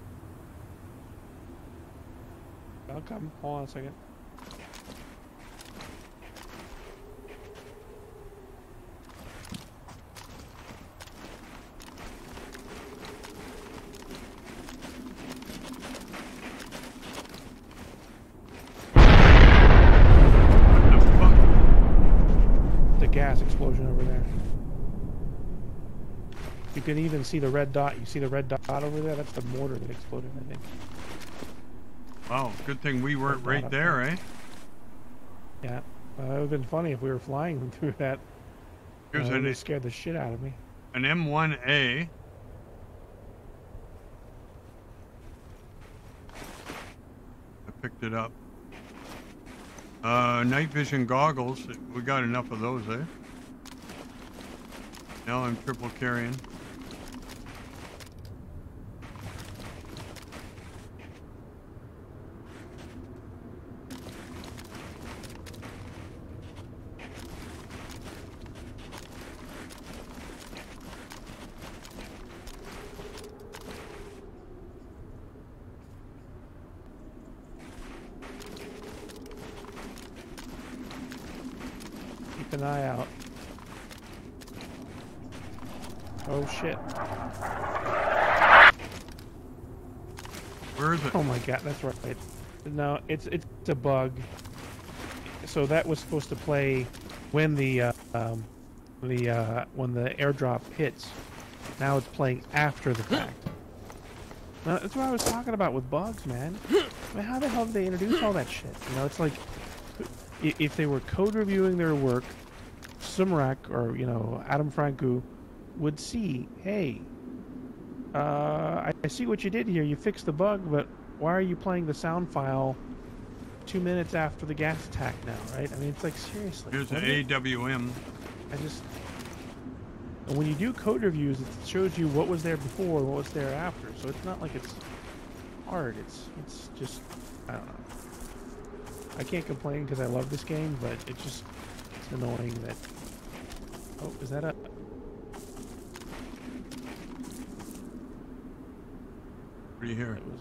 I'll come. Hold on a second. What the fuck? The gas explosion over there. You can even see the red dot. You see the red dot over there? That's the mortar that exploded, I think. Wow, good thing we weren't right there, eh? Yeah. It would have been funny if we were flying through that. Here's It would have scared the shit out of me. an M1A. I picked it up. Night vision goggles. We got enough of those, eh? Now I'm triple carrying. Keep an eye out. Oh shit. Where is it? Oh my god, that's right. No, it's a bug. So that was supposed to play when the when the airdrop hits. Now it's playing after the fact. Now, that's what I was talking about with bugs, man. I mean, how the hell did they introduce all that shit? You know, it's like if they were code reviewing their work, Sumrak or Adam Franku would see, hey, I see what you did here. You fixed the bug, but why are you playing the sound file 2 minutes after the gas attack now, right? I mean, it's like, seriously. Here's an AWM. And when you do code reviews, it shows you what was there before and what was there after. So it's not like it's hard. It's just, I don't know. I can't complain because I love this game, but it's annoying that... Oh, is that a... What do you hear? It was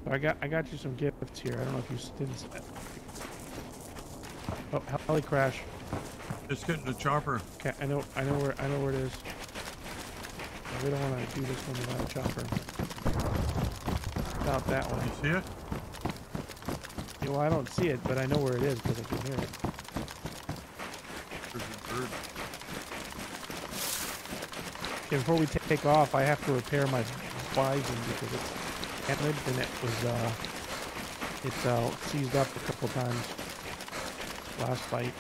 I got you some gifts here. I don't know if you didn't. Oh, heli crash. Just getting the chopper. Okay, I know where it is. We don't want to do this one without a chopper. Not that one. You see it? Yeah, well, I don't see it, but I know where it is because I can hear it. There's a bird. Okay, before we take off, I have to repair my bison because it's damaged and it was seized up a couple times last fight.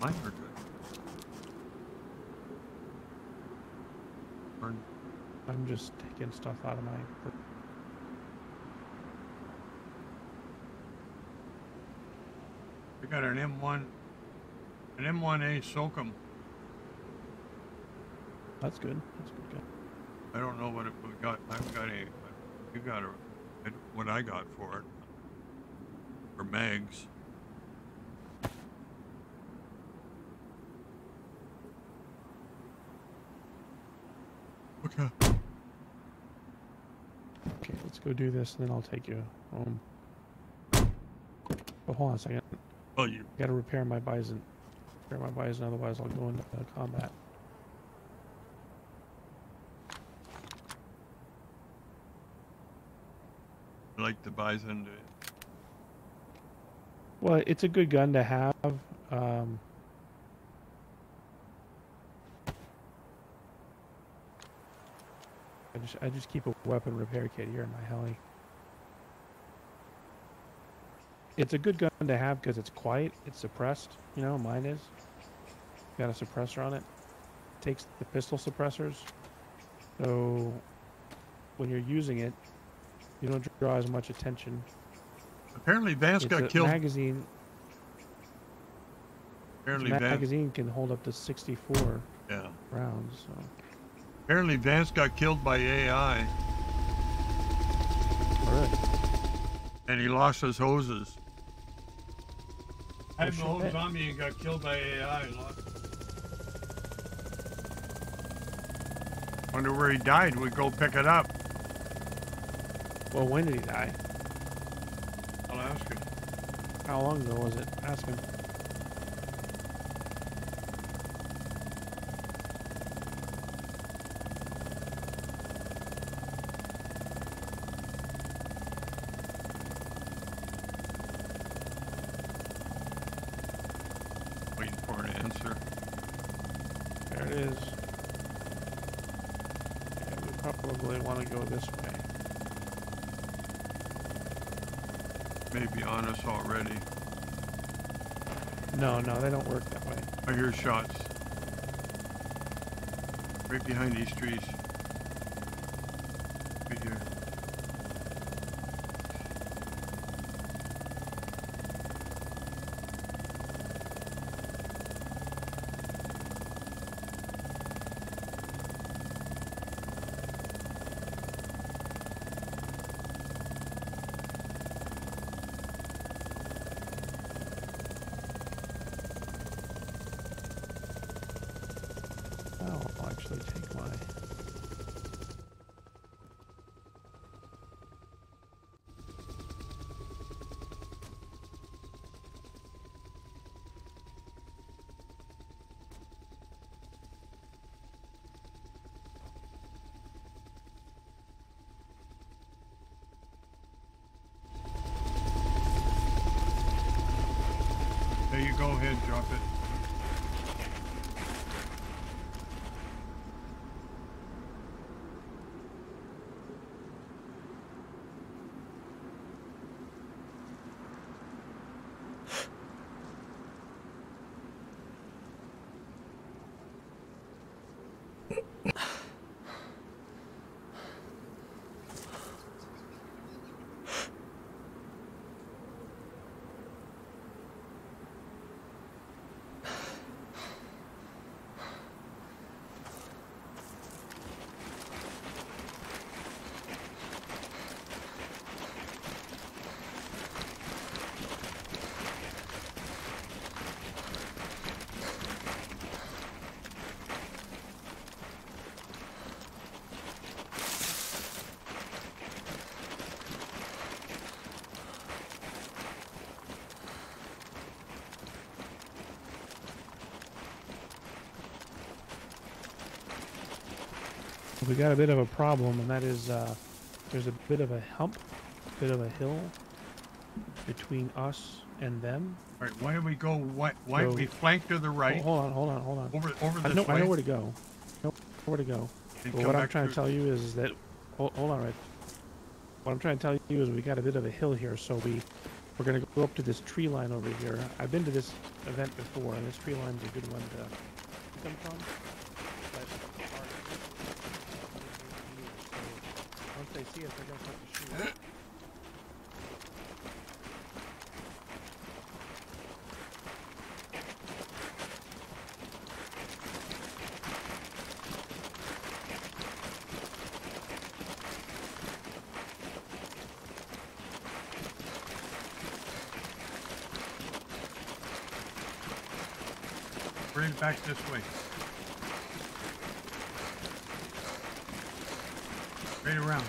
Mine are good. I'm just taking stuff out of my... We got an M1A Soakum. That's good. That's good. I don't know what it we got. I haven't got any. You got what I got for it. For mags. Okay. Okay, let's go do this, and then I'll take you home. Oh, hold on a second. Oh, you Gotta repair my bison. Repair my bison, otherwise I'll go into combat. like the bison? Well, it's a good gun to have. I just keep a weapon repair kit here in my heli. It's a good gun to have because it's quiet. It's suppressed. You know, mine is. Got a suppressor on it. Takes the pistol suppressors. So when you're using it, you don't draw as much attention. Apparently Vance got killed. Magazine. Apparently magazine can hold up to 64 rounds. So. Apparently Vance got killed by AI. Alright. And he lost his hoses. Oh, Had no hose on me and got killed by AI. Wonder where he died. We go pick it up. Well, when did he die? I'll ask him. How long ago was it? Ask him. Waiting for an answer. There it is. Yeah, we probably want to go this way. Maybe on us already. No, they don't work that way. I hear shots. Right behind these trees. Right here. I'll actually take my... There you go, ahead, drop it. We got a bit of a problem, and that is there's a bit of a hump, bit of a hill between us and them. All right, why don't we go? Why don't we flank to the right? Hold on. Over I this way. I know where to go. I know where to go. And But come what I'm back trying to tell you is that hold on, Red. What I'm trying to tell you is we got a bit of a hill here, so we're gonna go up to this tree line over here. I've been to this event before, and this tree line's a good one to come from. But once they see us, they're gonna start to shoot. Bring it back this way. Straight around.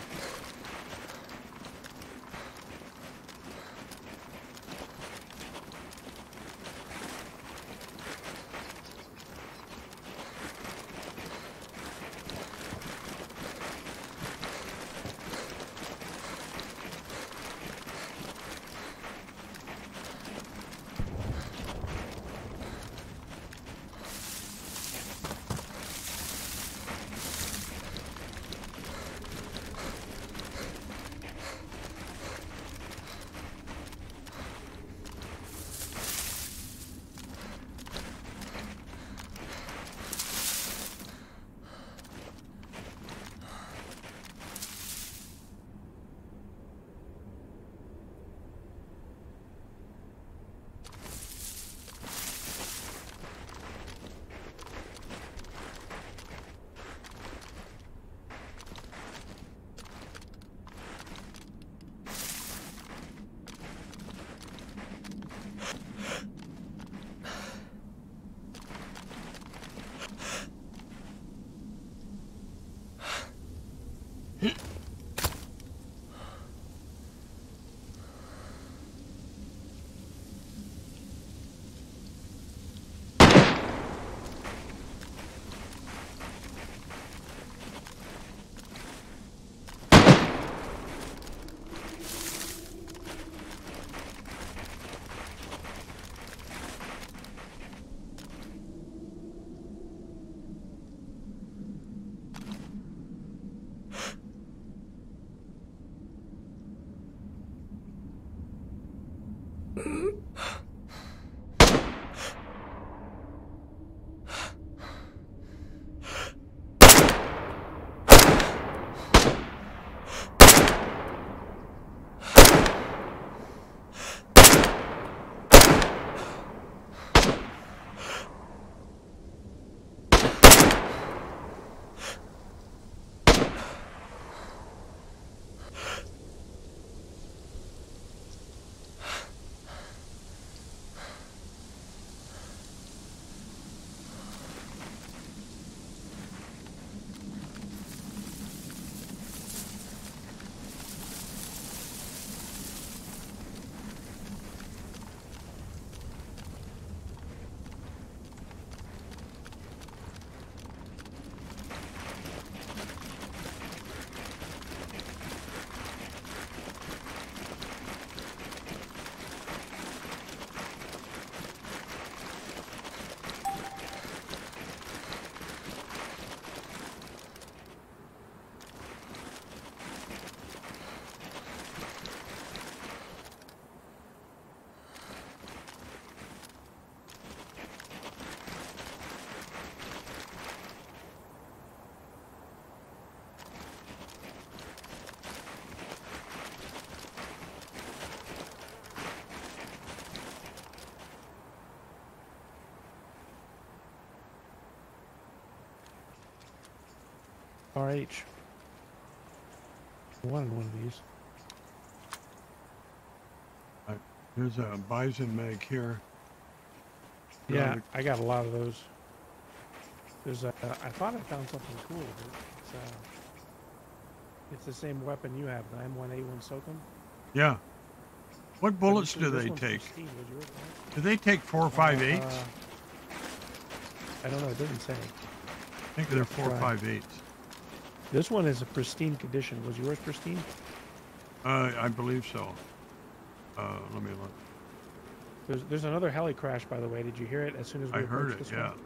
RH. One of these. There's a bison mag here. Yeah, I got a lot of those. There's a. I thought I found something cool. But it's the same weapon you have, the M1A1 Soakum. Yeah. What bullets do they take? Do they take 4.58? I don't know. It doesn't say. I think they're 4.58s. This one is a pristine condition. Was yours pristine? I believe so. Let me look. There's another heli crash, by the way. Did you hear it as soon as we I heard approached it, this yeah. one?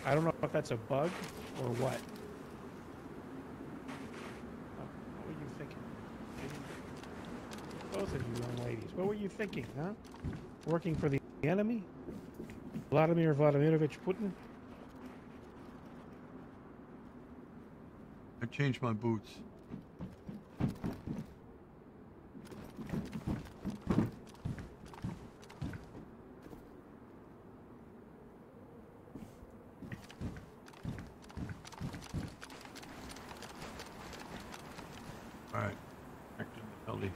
I don't know if that's a bug or what. What were you thinking? Both of you young ladies. What were you thinking, huh? Working for the enemy? Vladimir Vladimirovich Putin? I changed my boots. All right, back to the heli.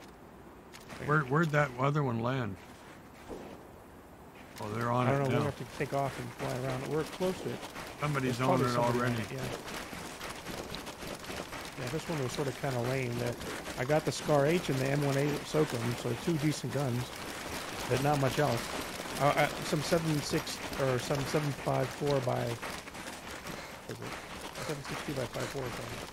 Where'd that other one land? Oh, they're on it now. I don't know. We have to take off and fly around. We're close to it. Somebody's on it already. Yeah. Yeah, this one was sort of kind of lame. I got the Scar H and the M18 Sokum, so 2 decent guns, but not much else. Some 7.6 or some 7.54 by, what is it? 7.62 by 5.4 or something.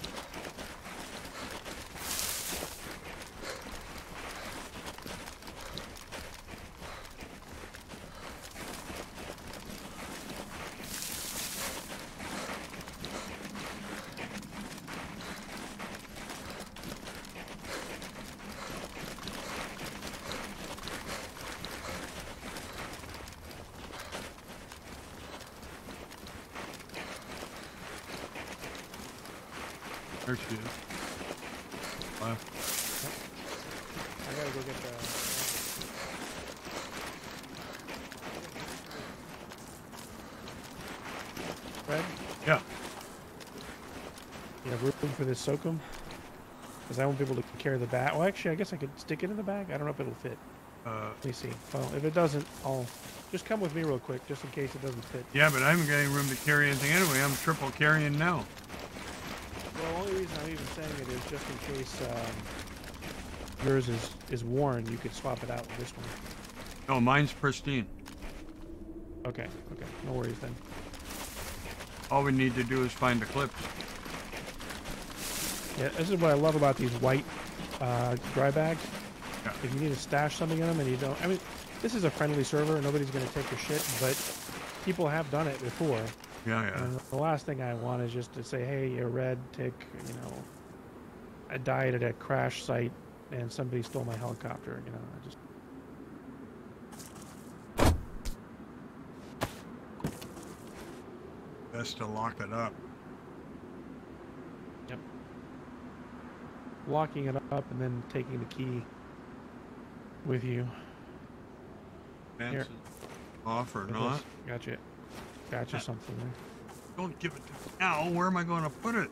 There she is. Left. I gotta go get the... Fred? Yeah. You have room for this Sokum? Because I won't be able to carry the bag. Well, actually, I guess I could stick it in the bag. I don't know if it'll fit. Let me see. Well, if it doesn't, I'll... Just come with me real quick, just in case it doesn't fit. Yeah, but I haven't got any room to carry anything anyway. I'm triple carrying now. Well, the only reason I'm even saying it is just in case yours is worn, you could swap it out with this one. No, mine's pristine. Okay, no worries then. All we need to do is find the clips. Yeah, this is what I love about these white dry bags. Yeah. If you need to stash something in them and you don't, I mean, this is a friendly server. Nobody's going to take your shit, but people have done it before. Yeah, yeah. And the last thing I want is just to say, hey, you're RedTic, you know, I died at a crash site and somebody stole my helicopter, you know, I just... Best to lock it up. Yep. Locking it up and then taking the key with you. Here. Off or It not? is. Gotcha. Gotcha something there. Don't give it to me now. Where am I going to put it?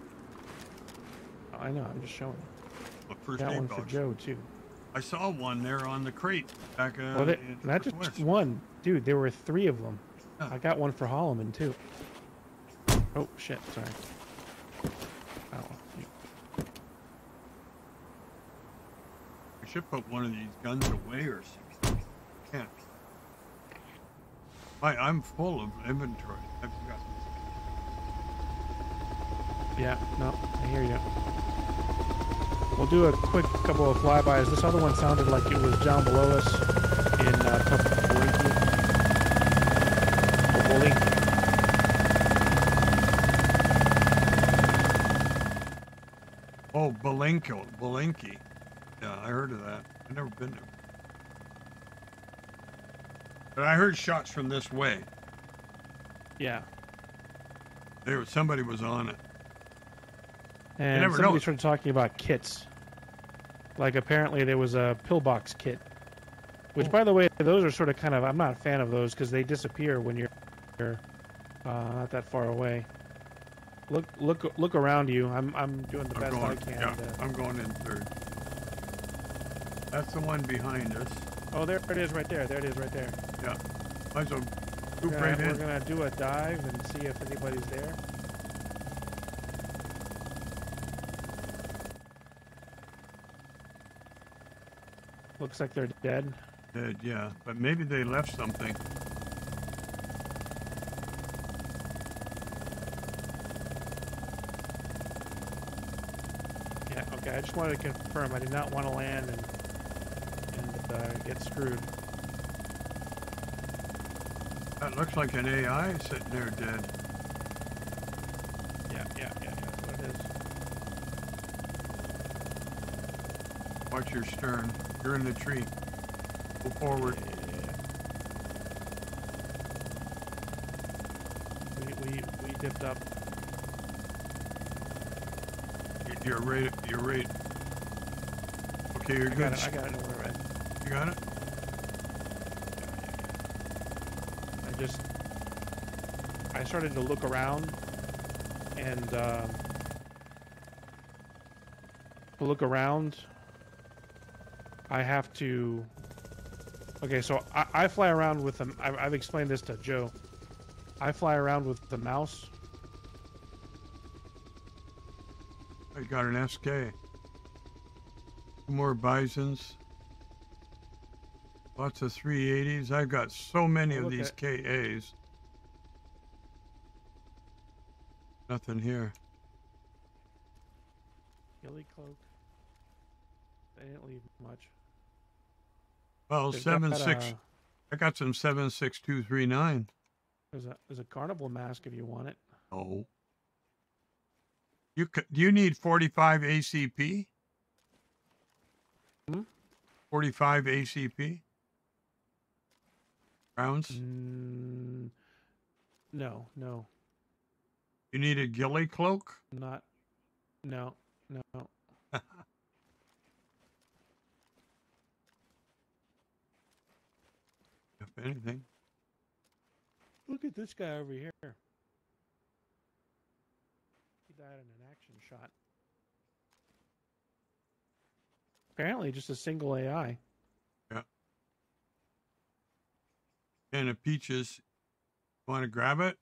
Oh, I know, I'm just showing you. Look, first That aid one box. for Joe, too. I saw one there on the crate back Well, not just Northwest. one. Dude, there were 3 of them. Yeah. I got one for Holloman, too. Oh, shit, sorry. Oh, I should put one of these guns away or something. Can't. I'm full of inventory. I've got... yeah, no, I hear you. We'll do a quick couple of flybys. This other one sounded like it was down below us in Oh, Belinki. Yeah, I heard of that. I've never been there. But I heard shots from this way. Yeah. Somebody was on it. And never somebody know. started talking about kits. Like apparently there was a pillbox kit. Which, by the way, those are sort of kind of... I'm not a fan of those because they disappear when you're not that far away. Look around you. I'm doing the best I can. Yeah, I'm going in third. That's the one behind us. Oh, there it is right there. There it is right there. Yeah. Might as well scoop We're right in. going to do a dive and see if anybody's there. Looks like they're dead. Dead, yeah. But maybe they left something. Yeah, okay. I just wanted to confirm. I did not want to land and get screwed. That looks like an AI sitting there dead. Yeah. That's what it is. Watch your stern. You're in the tree. Go forward. Yeah. We dipped up. You're right. You're right. Okay, you're good. I got it. No worry, Red. You got it? Yeah. I started to look around, and to look around, I have to. Okay, so I fly around with them. I've explained this to Joe. I fly around with the mouse. I got an SK. 2 more bisons. Lots of 380s. I've got so many of these KAs. Nothing here. Ghillie cloak. They didn't leave much. Well, They've 7.6. I got some 7.6239. There's a carnival mask if you want it. Oh. Do you need 45 ACP? 45 ACP? Rounds? No. You need a ghillie cloak? No. If anything. Look at this guy over here. He died in an action shot. Apparently just a single AI. Yeah. And a peaches. Want to grab it?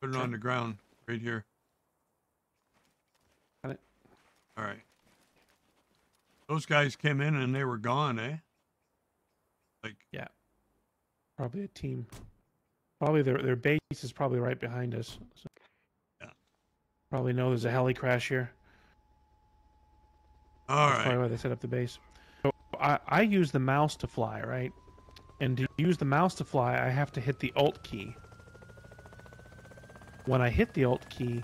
Put it on the ground right here. Got it. All right. Those guys came in and they were gone, eh? Like, yeah. Probably a team. Probably their base is probably right behind us. So yeah. Probably know there's a heli crash here. That's probably why they set up the base. So I use the mouse to fly, right? And to use the mouse to fly, I have to hit the Alt key. When I hit the Alt key,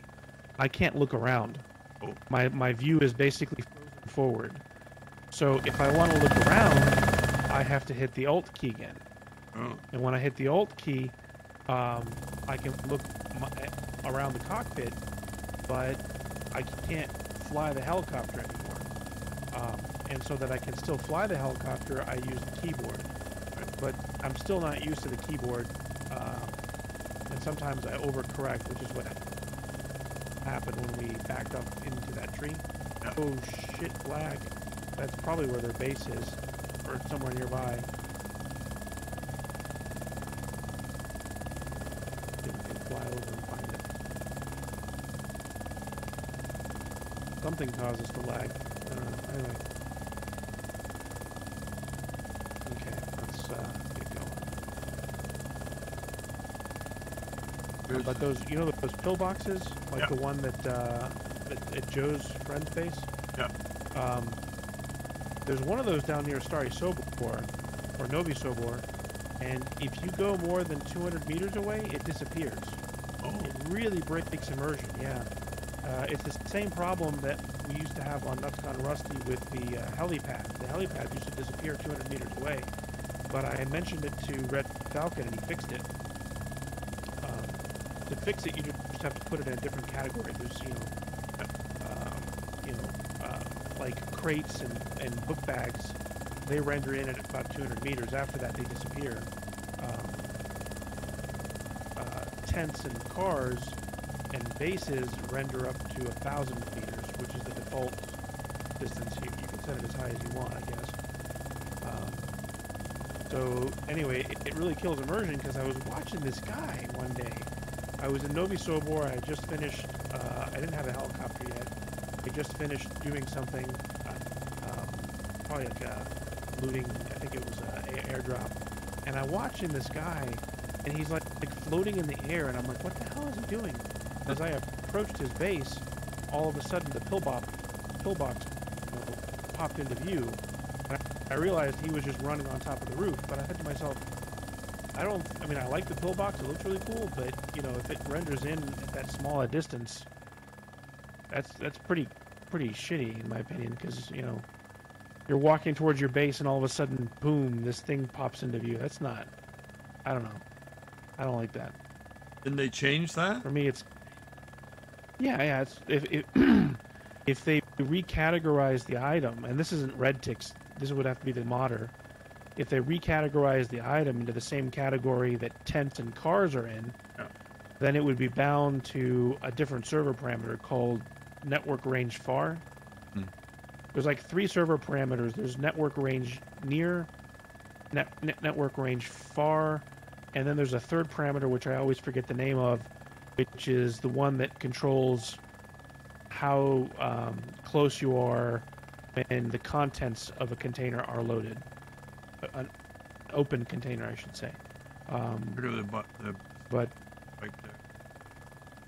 I can't look around. Oh. My view is basically forward. So if I want to look around, I have to hit the Alt key again. Oh. And when I hit the Alt key, I can look around the cockpit, but I can't fly the helicopter anymore. And so that I can still fly the helicopter, I use the keyboard. But I'm still not used to the keyboard, and sometimes I overcorrect, which is what happened when we backed up into that tree. Yeah. Oh shit, lag. That's probably where their base is, or somewhere nearby. See if we can fly over and find it. Something caused us to lag. I don't know. Anyway. Okay, let's get going. But those, you know, those pillboxes, like the one that at Joe's friend's base. Yeah. There's one of those down near Starry Sobor, or Novi Sobor, and if you go more than 200 meters away, it disappears. Oh. It really breaks immersion. Yeah. It's the same problem that we used to have on NutsCon Rusty with the helipad. The helipad used to disappear 200 meters away, but I had mentioned it to Red Falcon and he fixed it. To fix it, you just have to put it in a different category. There's, like crates and book bags. They render in at about 200 meters. After that, they disappear. Tents and cars and bases render up to 1,000 meters, which is the default distance. You can set it as high as you want, I guess. So anyway, it really kills immersion because I was watching this guy one day. I was in Novi Sobor. I had just finished. I didn't have a helicopter yet. I just finished doing something, probably like looting. I think it was an airdrop. And I'm watching this guy, and he's like floating in the air, and I'm like, what the hell is he doing? As I approached his base, all of a sudden the pillbox popped into view. And I realized he was just running on top of the roof, but I said to myself, I mean, I like the pillbox, it looks really cool, but, you know, if it renders in at that small a distance, that's pretty shitty, in my opinion, because, you know, you're walking towards your base and all of a sudden, boom, this thing pops into view. That's not, I don't know. I don't like that. Didn't they change that? For me, it's, yeah, it's, if they recategorize the item, and this isn't RedTic's, this would have to be the modder. If they recategorize the item into the same category that tents and cars are in, yeah, then it would be bound to a different server parameter called network range far. There's like 3 server parameters. There's network range near, network range far, and then there's a third parameter which I always forget the name of, which is the one that controls how close you are when the contents of a container are loaded. An open container, I should say. Look at the but right there.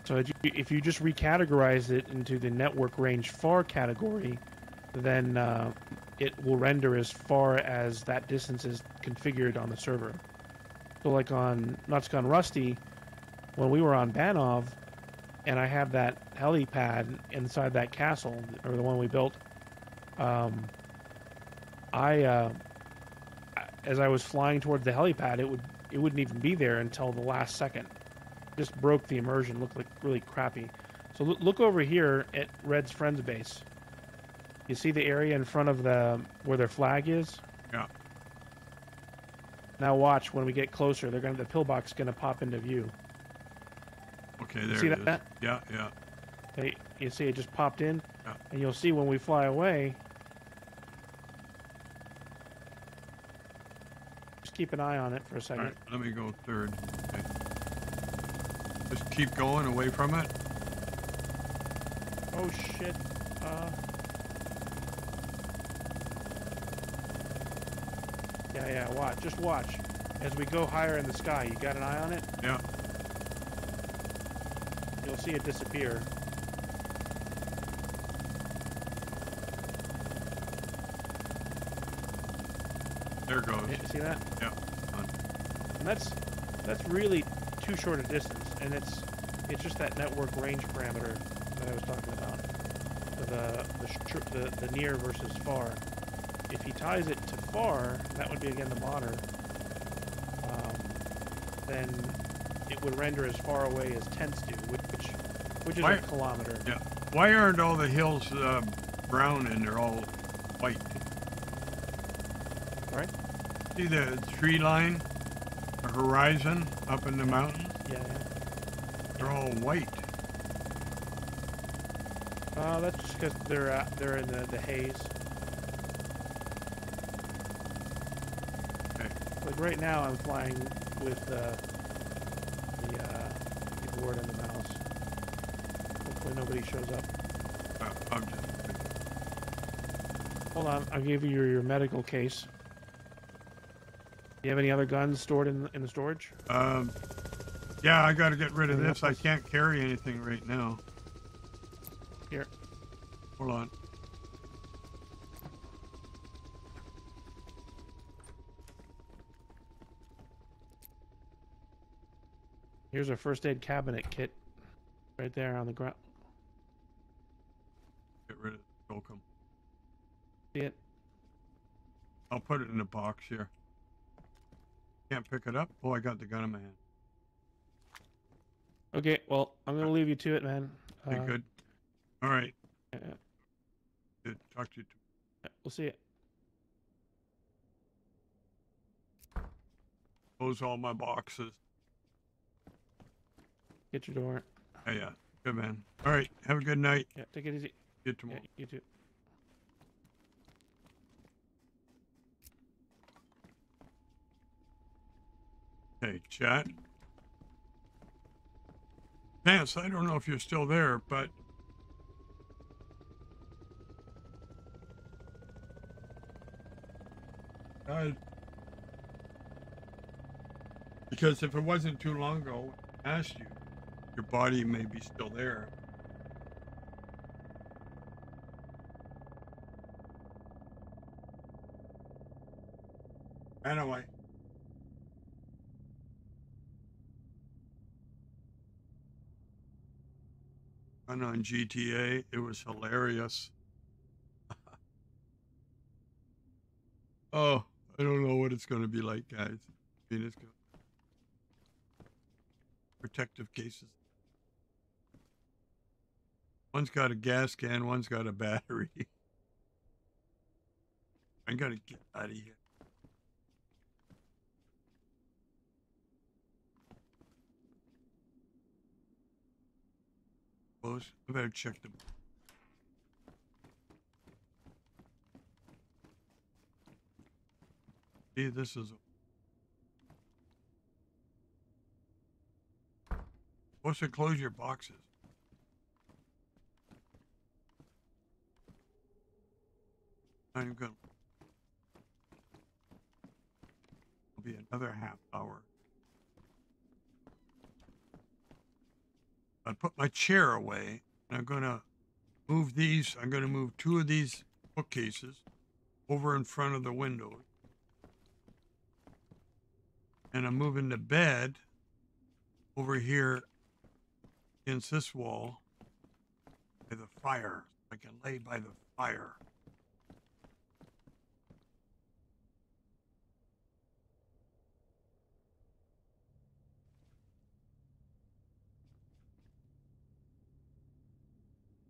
So if you just recategorize it into the network range far category, then it will render as far as that distance is configured on the server. So like on Nuts Gone Rusty, when we were on Banov, and I had that helipad inside that castle, or the one we built, as I was flying towards the helipad, it wouldn't even be there until the last second. Just broke the immersion, looked like really crappy. So look over here at Red's friend's base. You see the area in front of where their flag is? Yeah. Now watch, when we get closer, the pillbox is gonna pop into view. Okay, there see it is. that? Yeah, yeah. Okay, you see it just popped in? Yeah. And you'll see when we fly away, just keep an eye on it for a second. All right, let me go third. Okay. Just keep going away from it. Oh shit. Yeah, watch. Just watch. As we go higher in the sky, you got an eye on it? Yeah. You'll see it disappear. There it goes. You see that? Yeah. Done. And that's really too short a distance, and it's just that network range parameter that I was talking about. The near versus far. If he ties it to far, that would be again the modder. Then it would render as far away as tents do, which is a kilometer. Yeah. Why aren't all the hills brown and they're all white? Right? See the tree line, the horizon up in the mountains? Yeah. They're all white. That's just because they're in the haze. Okay. Like right now, I'm flying with the keyboard and the mouse. Hopefully nobody shows up. I'm just... Hold on, I'll give you your medical case. Do you have any other guns stored in the storage? Yeah, I got to get rid of this. I can't carry anything right now. Here. Hold on. Here's a first aid cabinet kit. Right there on the ground. Get rid of it. Welcome. See it? I'll put it in a box here. Can't pick it up? Oh, I got the gun in my hand. Okay, well, I'm going to leave you to it, man. Okay, good. All right. Yeah, Good. Talk to you. we'll see it. Close all my boxes. Get your door. Yeah. Good, man. All right. Have a good night. Yeah, take it easy. See you tomorrow. Yeah, you too. Hey, chat. Vance, I don't know if you're still there, but because if it wasn't too long ago, I asked you, your body may be still there. Anyway. And on GTA, it was hilarious. Oh, I don't know what it's going to be like, guys. I mean, it's good. Protective cases. One's got a gas can, one's got a battery. I gotta get out of here. Close. I better check them. See, this is supposed to close your boxes. I'm gonna. It'll be another half hour. I put my chair away, and I'm gonna move these. I'm gonna move 2 of these bookcases over in front of the window, and I'm moving the bed over here against this wall by the fire. I can lay by the fire.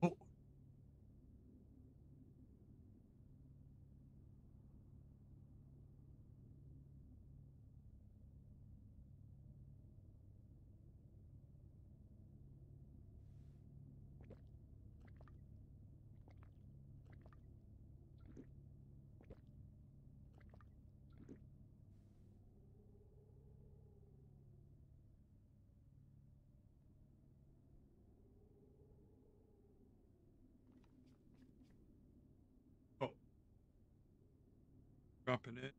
Oh. Oh. Dropping it.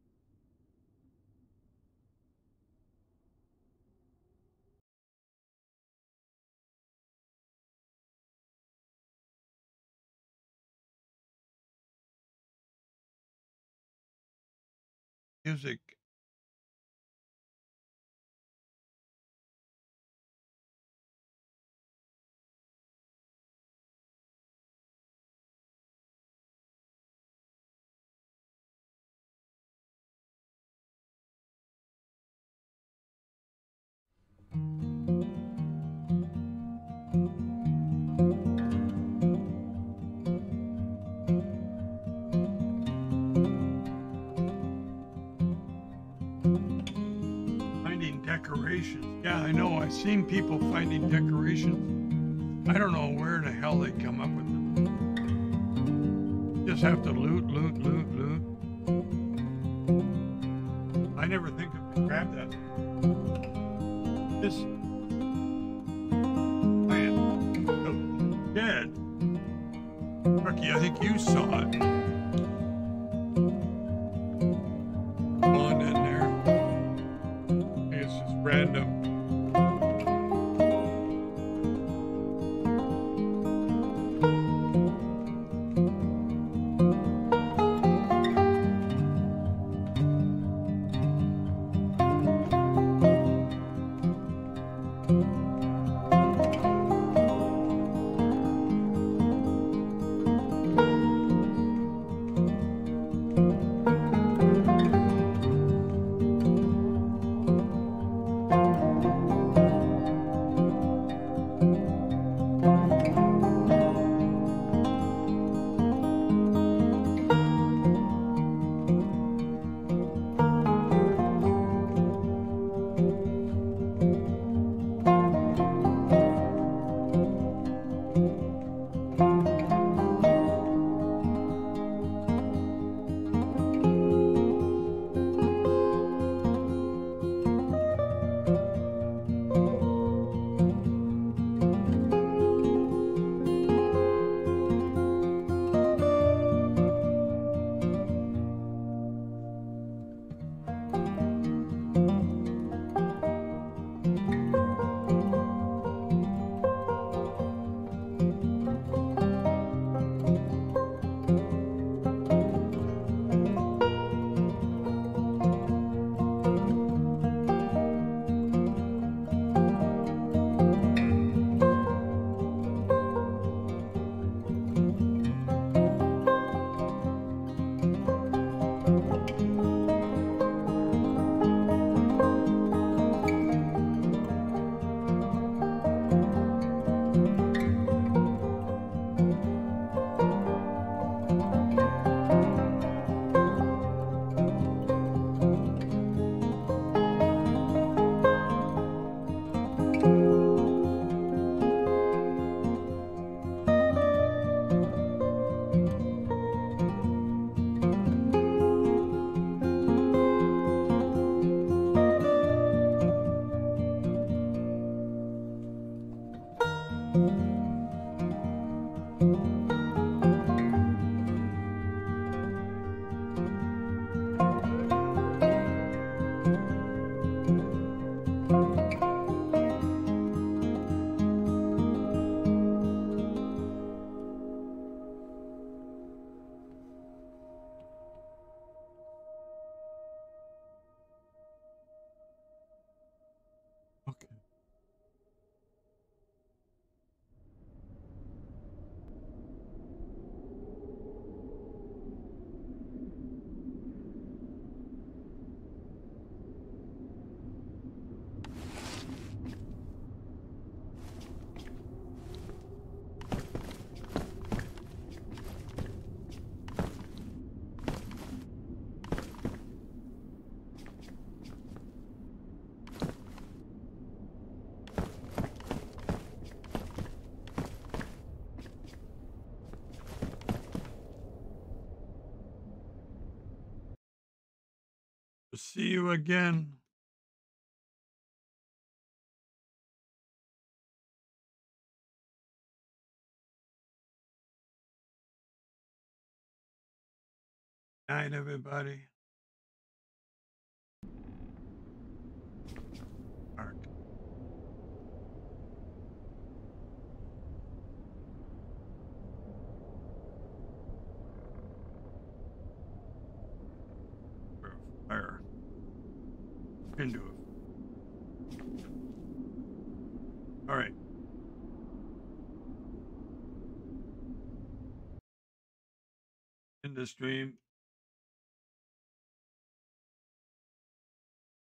Music. Finding decorations. Yeah, I know. I've seen people finding decorations. I don't know where the hell they come up with them. Just have to loot, loot, loot, loot. I never think of to grab that. This plant. Oh, dead. Rookie, I think you saw it. Spawned in there. I think it's just random. Okay. See you again. Night, everybody. Mark. Fire. Into it. All right. In the stream.